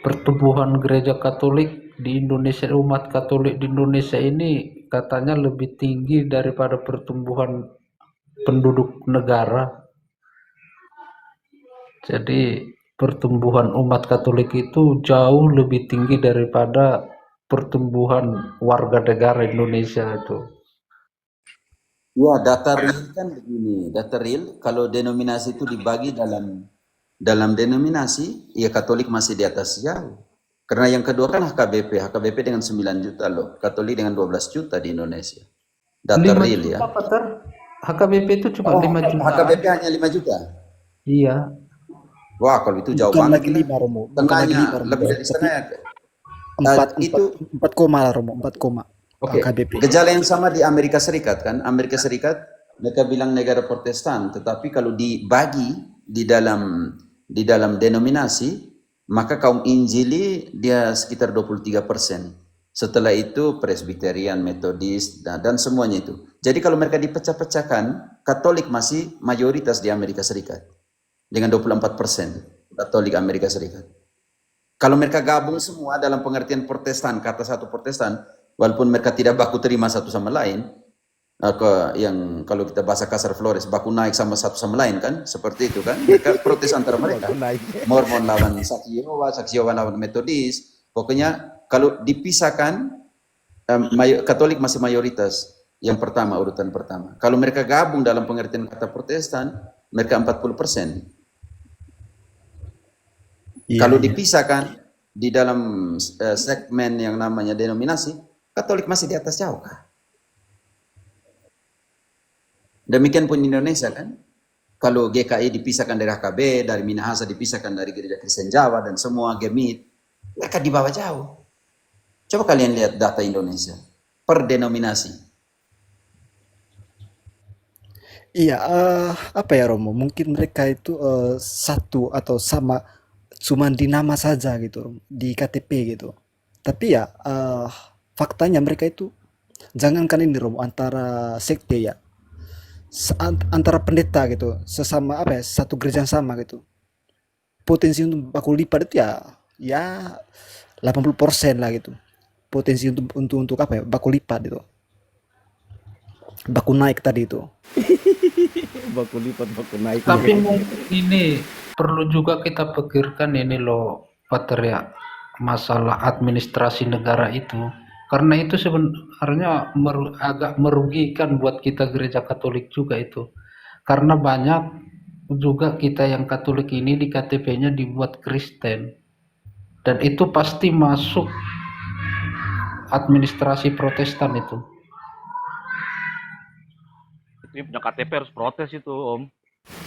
pertumbuhan gereja Katolik di Indonesia, umat Katolik di Indonesia ini katanya lebih tinggi daripada pertumbuhan penduduk negara. Jadi pertumbuhan umat Katolik itu jauh lebih tinggi daripada pertumbuhan warga negara Indonesia itu. Ya, data real kan begini. Data real kalau denominasi itu dibagi dalam denominasi, ya Katolik masih di atas jauh. Karena yang kedua kan HKBP. HKBP dengan 9 juta loh. Katolik dengan 12 juta di Indonesia. Data 5 real ya. juta, Pater. HKBP itu cuma 5 juta. HKBP hanya 5 juta. Iya. Wah, kalau itu jauh Bukan banget. lagi 5 Romo. Bukan lagi Setengahnya, 5 Romo. lebih dari setengah. Itu 4 koma lah Romo, 4 koma. Oke, HKBP. gejala yang sama di Amerika Serikat kan. Amerika Serikat mereka bilang negara Protestan, tetapi kalau dibagi di dalam denominasi, maka kaum Injili dia sekitar 23%. Setelah itu Presbyterian, Metodis, dan semuanya itu. Jadi kalau mereka dipecah-pecahkan, Katolik masih mayoritas di Amerika Serikat dengan 24% Katolik Amerika Serikat. Kalau mereka gabung semua dalam pengertian Protestan, kata satu Protestan, walaupun mereka tidak baku terima satu sama lain, yang kalau kita bahasa kasar Flores, baku naik sama satu sama lain kan, seperti itu kan, mereka protes antara mereka. Mormon lawan Saksi Yehova lawan Metodis, pokoknya kalau dipisahkan, Katolik masih mayoritas, yang pertama, urutan pertama. Kalau mereka gabung dalam pengertian kata Protestan, mereka 40%. Kalau dipisahkan di dalam segmen yang namanya denominasi, Katolik masih di atas jauh kah? Demikian pun di Indonesia kan, kalau GKI dipisahkan dari HKB, dari Minahasa dipisahkan dari Gereja Kristen Jawa dan semua Gemit, mereka di bawah jauh. Coba kalian lihat data Indonesia per denominasi. Iya, apa ya Romo? Mungkin mereka itu satu atau sama, cuman di nama saja gitu, Romo, di KTP gitu. Tapi ya faktanya mereka itu, jangankan ini Romo, antara sekte ya, antara pendeta gitu, sesama apa ya, satu gereja yang sama gitu, potensi untuk baku lipat itu ya 80% lah gitu. Potensi untuk apa ya, baku lipat itu. Baku naik tadi itu. Baku lipat, baku naik. Tapi mungkin ini perlu juga kita pikirkan ini loh, Pater ya, masalah administrasi negara itu. Karena itu sebenarnya agak merugikan buat kita gereja Katolik juga itu. Karena banyak juga kita yang Katolik ini di KTP-nya dibuat Kristen. Dan itu pasti masuk administrasi Protestan itu. Ini punya KTP harus protes itu, Om.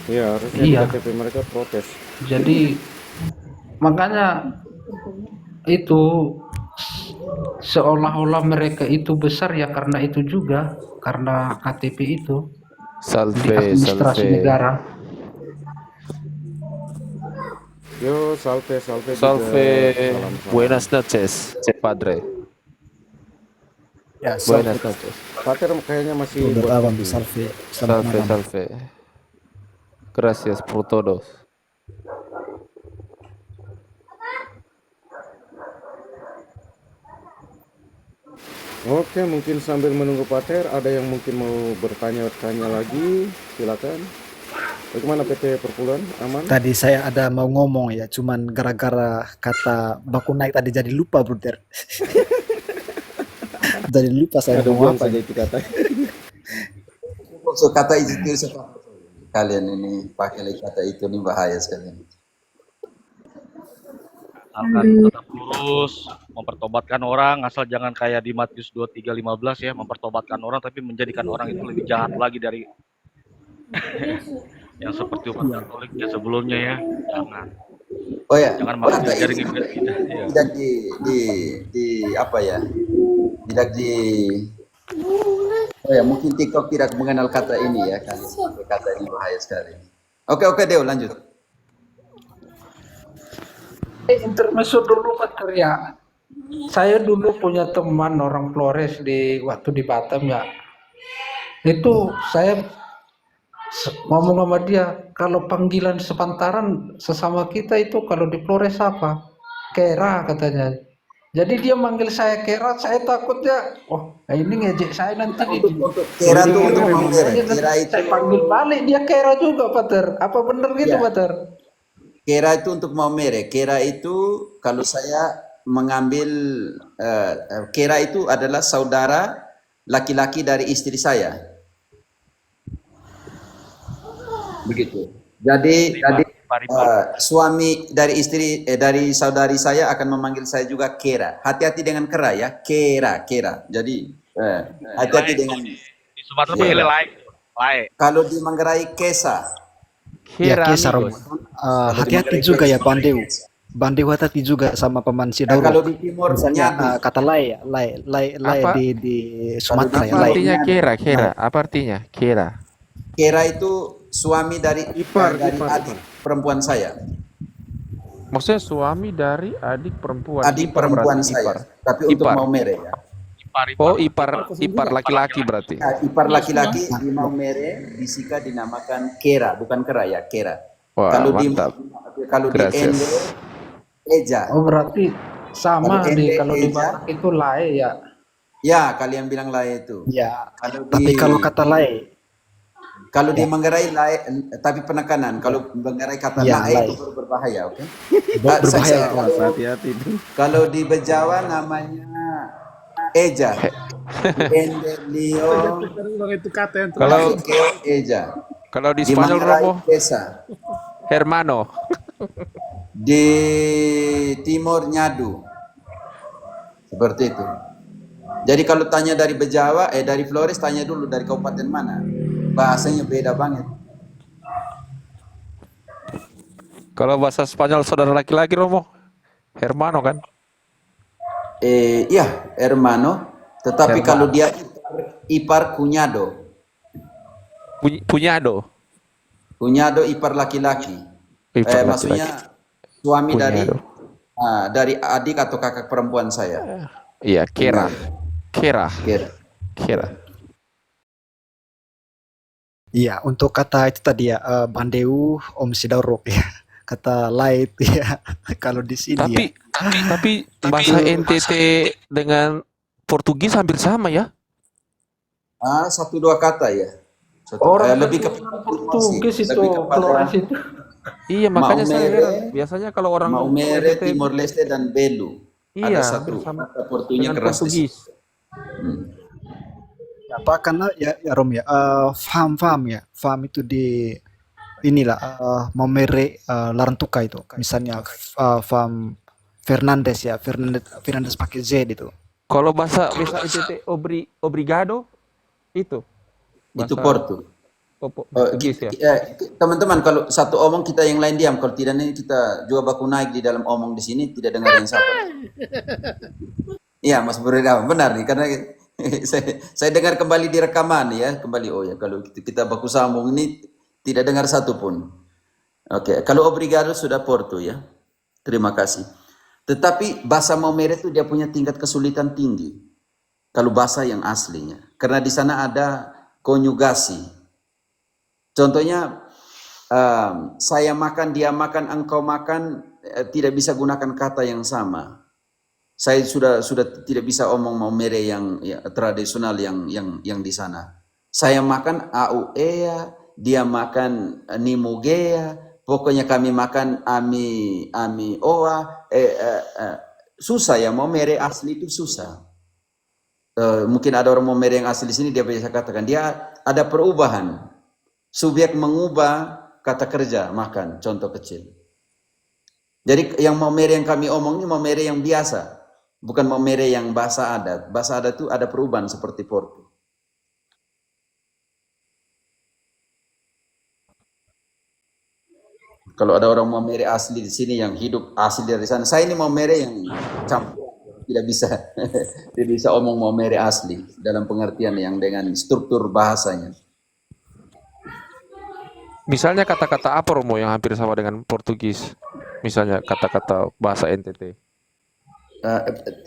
Iya, harusnya Iya. di KTP mereka protes. Jadi makanya itu seolah-olah mereka itu besar ya karena itu juga, karena KTP itu di Salve, administrasi salve, negara. Yo, salve, salve. salve. juga. Salam. Buenas noches, padre. Ya, Buenas salve. noches. Pater kayaknya masih Brother buat Awan, kopi. salve. Selamat Salve, malam. salve. Gracias por todos. Oke, mungkin sambil menunggu Pater, ada yang mungkin mau bertanya-tanya lagi, silakan. Bagaimana PT Perpuluhan? Aman? Tadi saya ada mau ngomong ya, cuman gara-gara kata baku naik tadi jadi lupa, brother. Jadi lupa saya Aduh, ngomong buang apa. saja itu kata. So, kata itu kalian ini pakai lagi kata itu nih bahaya sekali. Akan tetap lurus, mempertobatkan orang, asal jangan kayak di Matius 23:15 ya, mempertobatkan orang tapi menjadikan orang itu lebih jahat lagi dari yang seperti umat Katolik ya sebelumnya ya. Jangan. Oh ya, Jangan malah kata diajarin itu ibadah ya. tidak di apa ya? Tidak di oh ya, mungkin TikTok tidak mengenal kata ini ya kalian. Kata ini bahaya sekali. Oke, Deo lanjut. Intermezzo dulu Pater ya. Saya dulu punya teman orang Flores waktu di Batam ya. Itu saya ngomong sama dia, kalau panggilan sepantaran sesama kita itu kalau di Flores apa? Kera katanya. Jadi dia manggil saya Kera, saya takutnya, oh ini ngejek saya nanti Untuk kira tuh untuk mau kira itu saya panggil balik dia Kera juga Pater. Apa bener gitu ya. Pater? Kira itu untuk mau mere. Kira itu kalau saya mengambil kira itu adalah saudara laki-laki dari istri saya. Begitu. Jadi suami dari istri dari saudari saya akan memanggil saya juga Kera. Hati-hati dengan kera ya. Kera. Jadi hati-hati dengan Di Sumatera panggilnya lae. kalau di Manggarai Kesa. Ya, Kira Kesa amigos. Romo. Hati-hati juga ya Bandeu. Bandeu hati-hati juga sama pemansi Nah, kalau Dauro. di timur Misalnya Nyadu. kata lay Apa? di Sumatera ya, Apa lay. artinya kera? Apa artinya kera? Kera itu suami dari Ipar. adik perempuan saya. Maksudnya suami dari adik perempuan. Adik Ipar perempuan berarti, saya. ipar. Tapi untuk Ipar. mau mere ya. Oh, ipar laki-laki berarti. Ipar laki-laki di Maumere di Sika dinamakan Kera, bukan Kera ya, Kera. Wah, mantap. Kalau di Gracias. Ende Eja. Oh berarti sama Kalau nih ente kalau di Eja. Batak itu lae ya. Ya, kalian bilang lae itu. Ya, Kalau tapi di- kalau kata lay, Kalau di Manggarai lae, tapi penekanan. Kalau Manggarai kata Ya, lae lae. itu baru berbahaya, oke? berbahaya. Awas, hati-hati itu. Kalau di Bejawa namanya Eja. Ende Leo Kalau Keo Eja. kalau di Di Spanyol Manggarai Romo, Desa. hermano. Di Timur Nyadu. Seperti itu. Jadi kalau tanya dari Bejawa, dari Flores, tanya dulu dari kabupaten mana. Bahasanya beda banget. Kalau bahasa Spanyol saudara laki-laki Romo, hermano kan? Ya, hermano. Tetapi Hermano. kalau dia ipar kunyado. Punyado. Kunyado ipar laki-laki. Ipar laki-laki. Maksudnya suami Kunyado. dari adik atau kakak perempuan saya. Iya, kera. Kira. Iya, untuk kata itu tadi ya, Bandeu, Om Sidauro ya. Kata lay itu ya. Kalau di sini ya. Tapi bahasa NTT dengan Portugis hampir sama ya? Satu dua kata ya. Orang lebih ke Portugis itu lebih kepada Flores itu. Iya, makanya saya Maumere, heran. Biasanya kalau orang Maumere, NTT Timor Leste dan Belu. iya, Ada satu sama kata Portunya dengan keras di situ. Portugis. Apa karena ya Rom ya, farm ya. Farm itu di inilah Maumere, Larantuka itu. Misalnya farm Fernandes ya, Fernandes pakai Z itu. Kalau bahasa NTT obrigado itu Itu bahasa Portu. Portugis ya. Teman-teman, kalau satu omong kita yang lain diam. Kalau tidak ini kita juga baku naik di dalam omong di sini tidak dengar yang siapa. Iya, Mas Burida, benar nih karena saya dengar kembali di rekaman ya, kembali kalau kita baku sambung ini tidak dengar satu pun. Oke, kalau obrigado sudah Portu ya. Terima kasih. Tetapi bahasa Maumere itu dia punya tingkat kesulitan tinggi. Kalau bahasa yang aslinya. Karena di sana ada konjugasi. Contohnya, saya makan, dia makan, engkau makan, tidak bisa gunakan kata yang sama. Saya sudah tidak bisa omong maumere yang tradisional yang di sana. Saya makan auea, dia makan nimugea, pokoknya kami makan ami oa. Susah ya, maumere asli itu susah. Mungkin ada orang maumere yang asli di sini, dia bisa katakan dia ada perubahan. Subjek mengubah kata kerja makan, contoh kecil. Jadi yang maumere yang kami omong ini maumere yang biasa. Bukan maumere yang bahasa adat. Bahasa adat itu ada perubahan seperti Portu. Kalau ada orang maumere asli di sini yang hidup asli dari sana, saya ini maumere yang campur, tidak bisa tidak bisa omong maumere asli dalam pengertian yang dengan struktur bahasanya. Misalnya kata-kata apa Romo yang hampir sama dengan Portugis? Misalnya kata-kata bahasa NTT.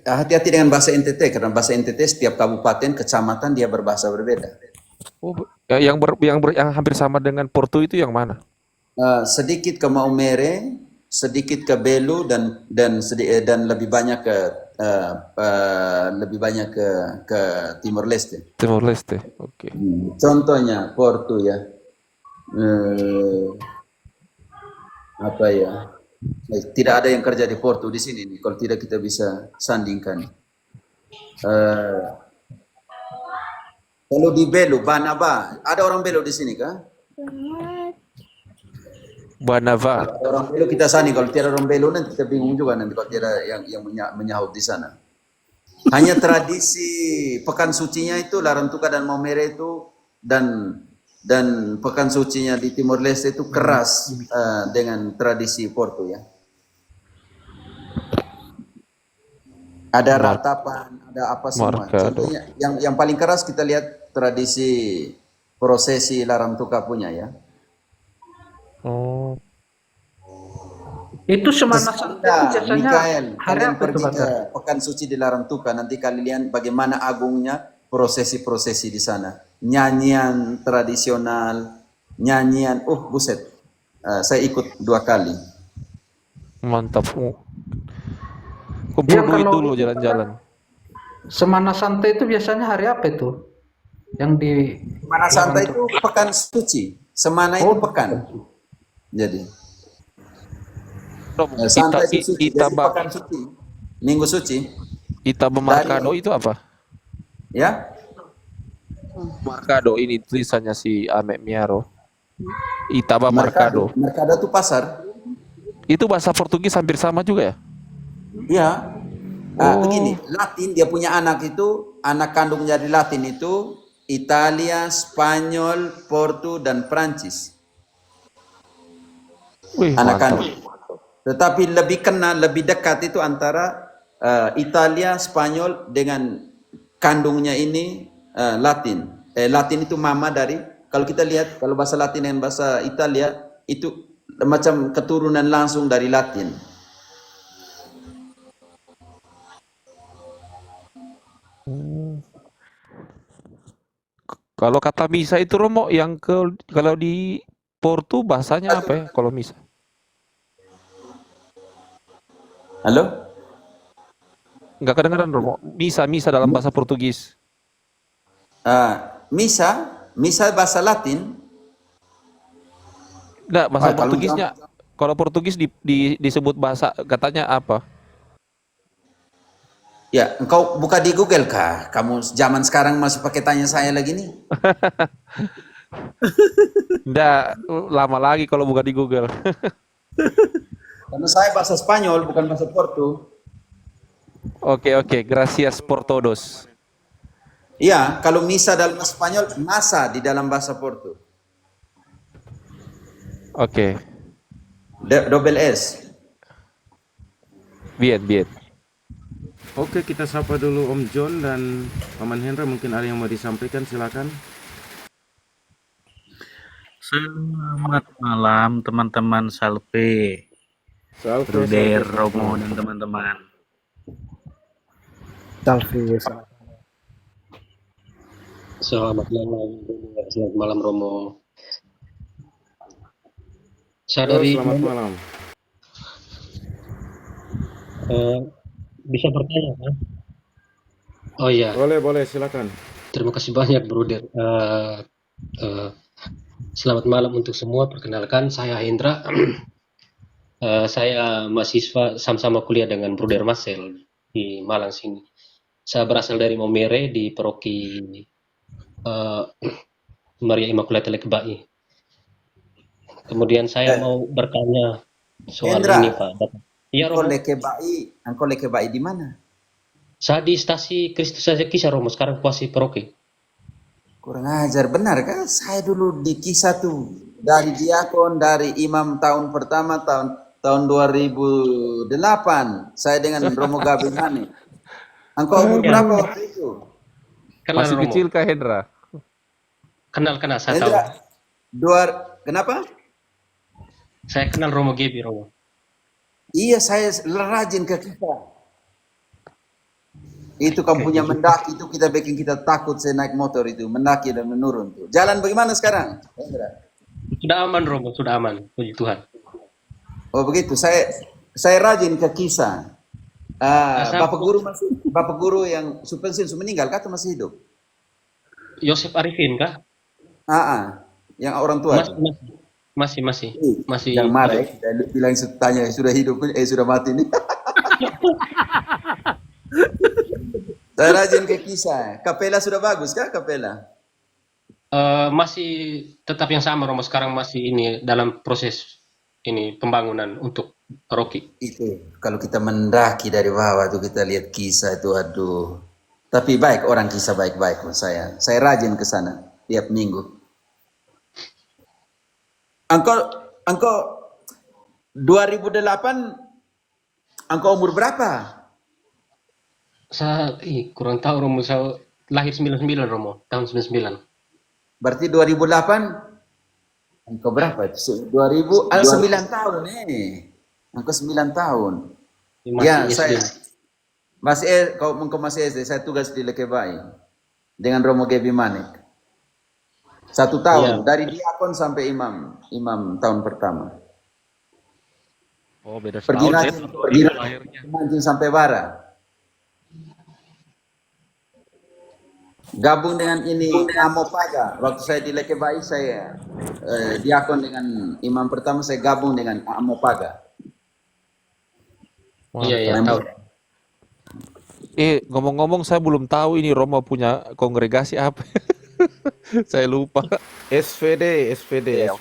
Hati-hati dengan bahasa NTT, karena bahasa NTT setiap kabupaten, kecamatan dia berbahasa berbeda. Oh, yang hampir sama dengan Portu itu yang mana? Sedikit ke Maumere, sedikit ke Belu dan lebih banyak ke Timor Leste. Timor Leste. Oke. Contohnya Portu ya, apa ya? Tidak ada yang kerja di Portu di sini nih. Kalau tidak kita bisa sandingkan. Kalau di Belu, Banaba, ada orang Belu di sini kah? Banava. Ada orang Belu kita sani. Kalau tidak orang Belu nanti kita bingung juga nanti kalau tidak yang menyahut di sana. Hanya tradisi pekan sucinya itu Larantuka dan Maumere itu dan pekan sucinya di Timor Leste itu keras dengan tradisi Portu ya. Ada ratapan, ada apa semua. Marcado. Contohnya yang paling keras kita lihat tradisi prosesi Larantuka punya ya. Oh, Itu Semana Santa biasanya Mikael, hari kalian apa itu, pergi Pak? ke pekan suci di Larantuka, nanti kalian bagaimana agungnya prosesi-prosesi di sana. Nyanyian tradisional, nyanyian, buset. Saya ikut 2 kali. mantap. Kumpul Yang duit kalau dulu jalan-jalan. Semana Santa itu biasanya hari apa itu? Yang di Semana Santa itu pekan suci. Semana itu pekan. Jadi Romo, Santa itu suci. Jadi Itaba pekan suci. Minggu suci. Marcado itu apa? Ya. Marcado ini tulisannya si Amek Miaro. Itaba Marcado. Mercado itu pasar. Itu bahasa Portugis hampir sama juga ya? Iya. Begini, Latin dia punya anak itu, anak kandung dari Latin itu Italia, Spanyol, Portu dan Prancis. Wih, Anak mantap. kandung. Tetapi lebih kenal, lebih dekat itu antara Italia, Spanyol dengan kandungnya ini Latin. Latin itu mama dari, kalau kita lihat kalau bahasa Latin dan bahasa Italia itu macam keturunan langsung dari Latin. Kalau kata misa itu Romo yang kalau di Portu bahasanya apa ya kalau misa? Halo? Enggak kedengeran Romo. Misa dalam bahasa Portugis. Misa bahasa Latin. Enggak, bahasa Kalau Portugisnya. Kalau Portugis disebut bahasa katanya apa? Ya, engkau buka di Google kah? Kamu zaman sekarang masih pakai tanya saya lagi nih? Enggak, lama lagi kalau buka di Google. Karena saya bahasa Spanyol, bukan bahasa Portu. Oke, gracias por todos. Iya, kalau misa dalam bahasa Spanyol, masa di dalam bahasa Portu. Oke. Double S. Bien. Oke, kita sapa dulu Om John dan Paman Hendra. Mungkin ada yang mau disampaikan, silakan. Selamat malam teman-teman Salpe, Ruder, Romo dan teman-teman. Salve. Selamat malam Romo. Saya dari Selamat malam. bisa bertanya kan? Oh iya, Boleh, silakan. terima kasih banyak Bruder. Selamat malam untuk semua. Perkenalkan, saya Hendra. Saya mahasiswa sama-sama kuliah dengan Bruder Marcel di Malang sini. Saya berasal dari Momere di Paroki eh, Maria Immaculata Lekebai. Kemudian saya mau bertanya soal Hendra, ini Pak. Iya Romo, engkau lekebai di mana? saya di stasi Kristus Saja Kisah Romo, sekarang kuasi paroki. Kurang ajar, benar kan? Saya dulu di kisah tuh dari diakon, dari imam tahun pertama tahun 2008. Saya dengan Romo Gabi Mane. Engkau umur Ya, berapa waktu itu? kenal Masih Romo. kecil kah Hendra? Kenal, saya tahu. Hendra, kenapa? Saya kenal Romo Gebi, Romo. Iya, saya rajin ke kita. Itu kamu punya mendaki itu kita bikin kita takut saya naik motor itu mendaki dan menurun tuh. Jalan bagaimana sekarang? Hendra? Sudah aman Romo, sudah aman. Puji Tuhan. Oh begitu. Saya rajin ke kisah. Saya Bapak guru yang pensiun meninggal kah atau masih hidup? Yosef Arifin kah? Yang orang tua. Masih. Yang marah ya. Kita bilang tanya sudah hidup sudah mati nih. Saya rajin ke kisah. Kapela sudah bagus kah kapela? Masih tetap yang sama Romo, sekarang masih ini dalam proses ini pembangunan untuk paroki. Itu kalau kita mendaki dari bawah tuh kita lihat kisah itu aduh. Tapi baik orang kisah baik-baik saya. Saya rajin ke sana tiap minggu. Engkau 2008 engkau umur berapa? Saya kurang tahu Romo, saya lahir 99 Romo, tahun 99. Berarti 2008 engkau berapa itu? 9 tahun Engkau 9 tahun. Ya, Masih SD. engkau masih SD, saya tugas di Lekebai dengan Romo Gebi Manik. 1 tahun, dari diakon sampai imam tahun pertama. Oh, beda Pergi setahun. rajin sampai bara. Gabung dengan ini Amopaga. Waktu saya di Lekebai saya diakon dengan imam pertama, saya gabung dengan Amopaga. Iya, tahu. Ngomong-ngomong saya belum tahu ini Romo punya kongregasi apa. Saya lupa. SPD. Iya.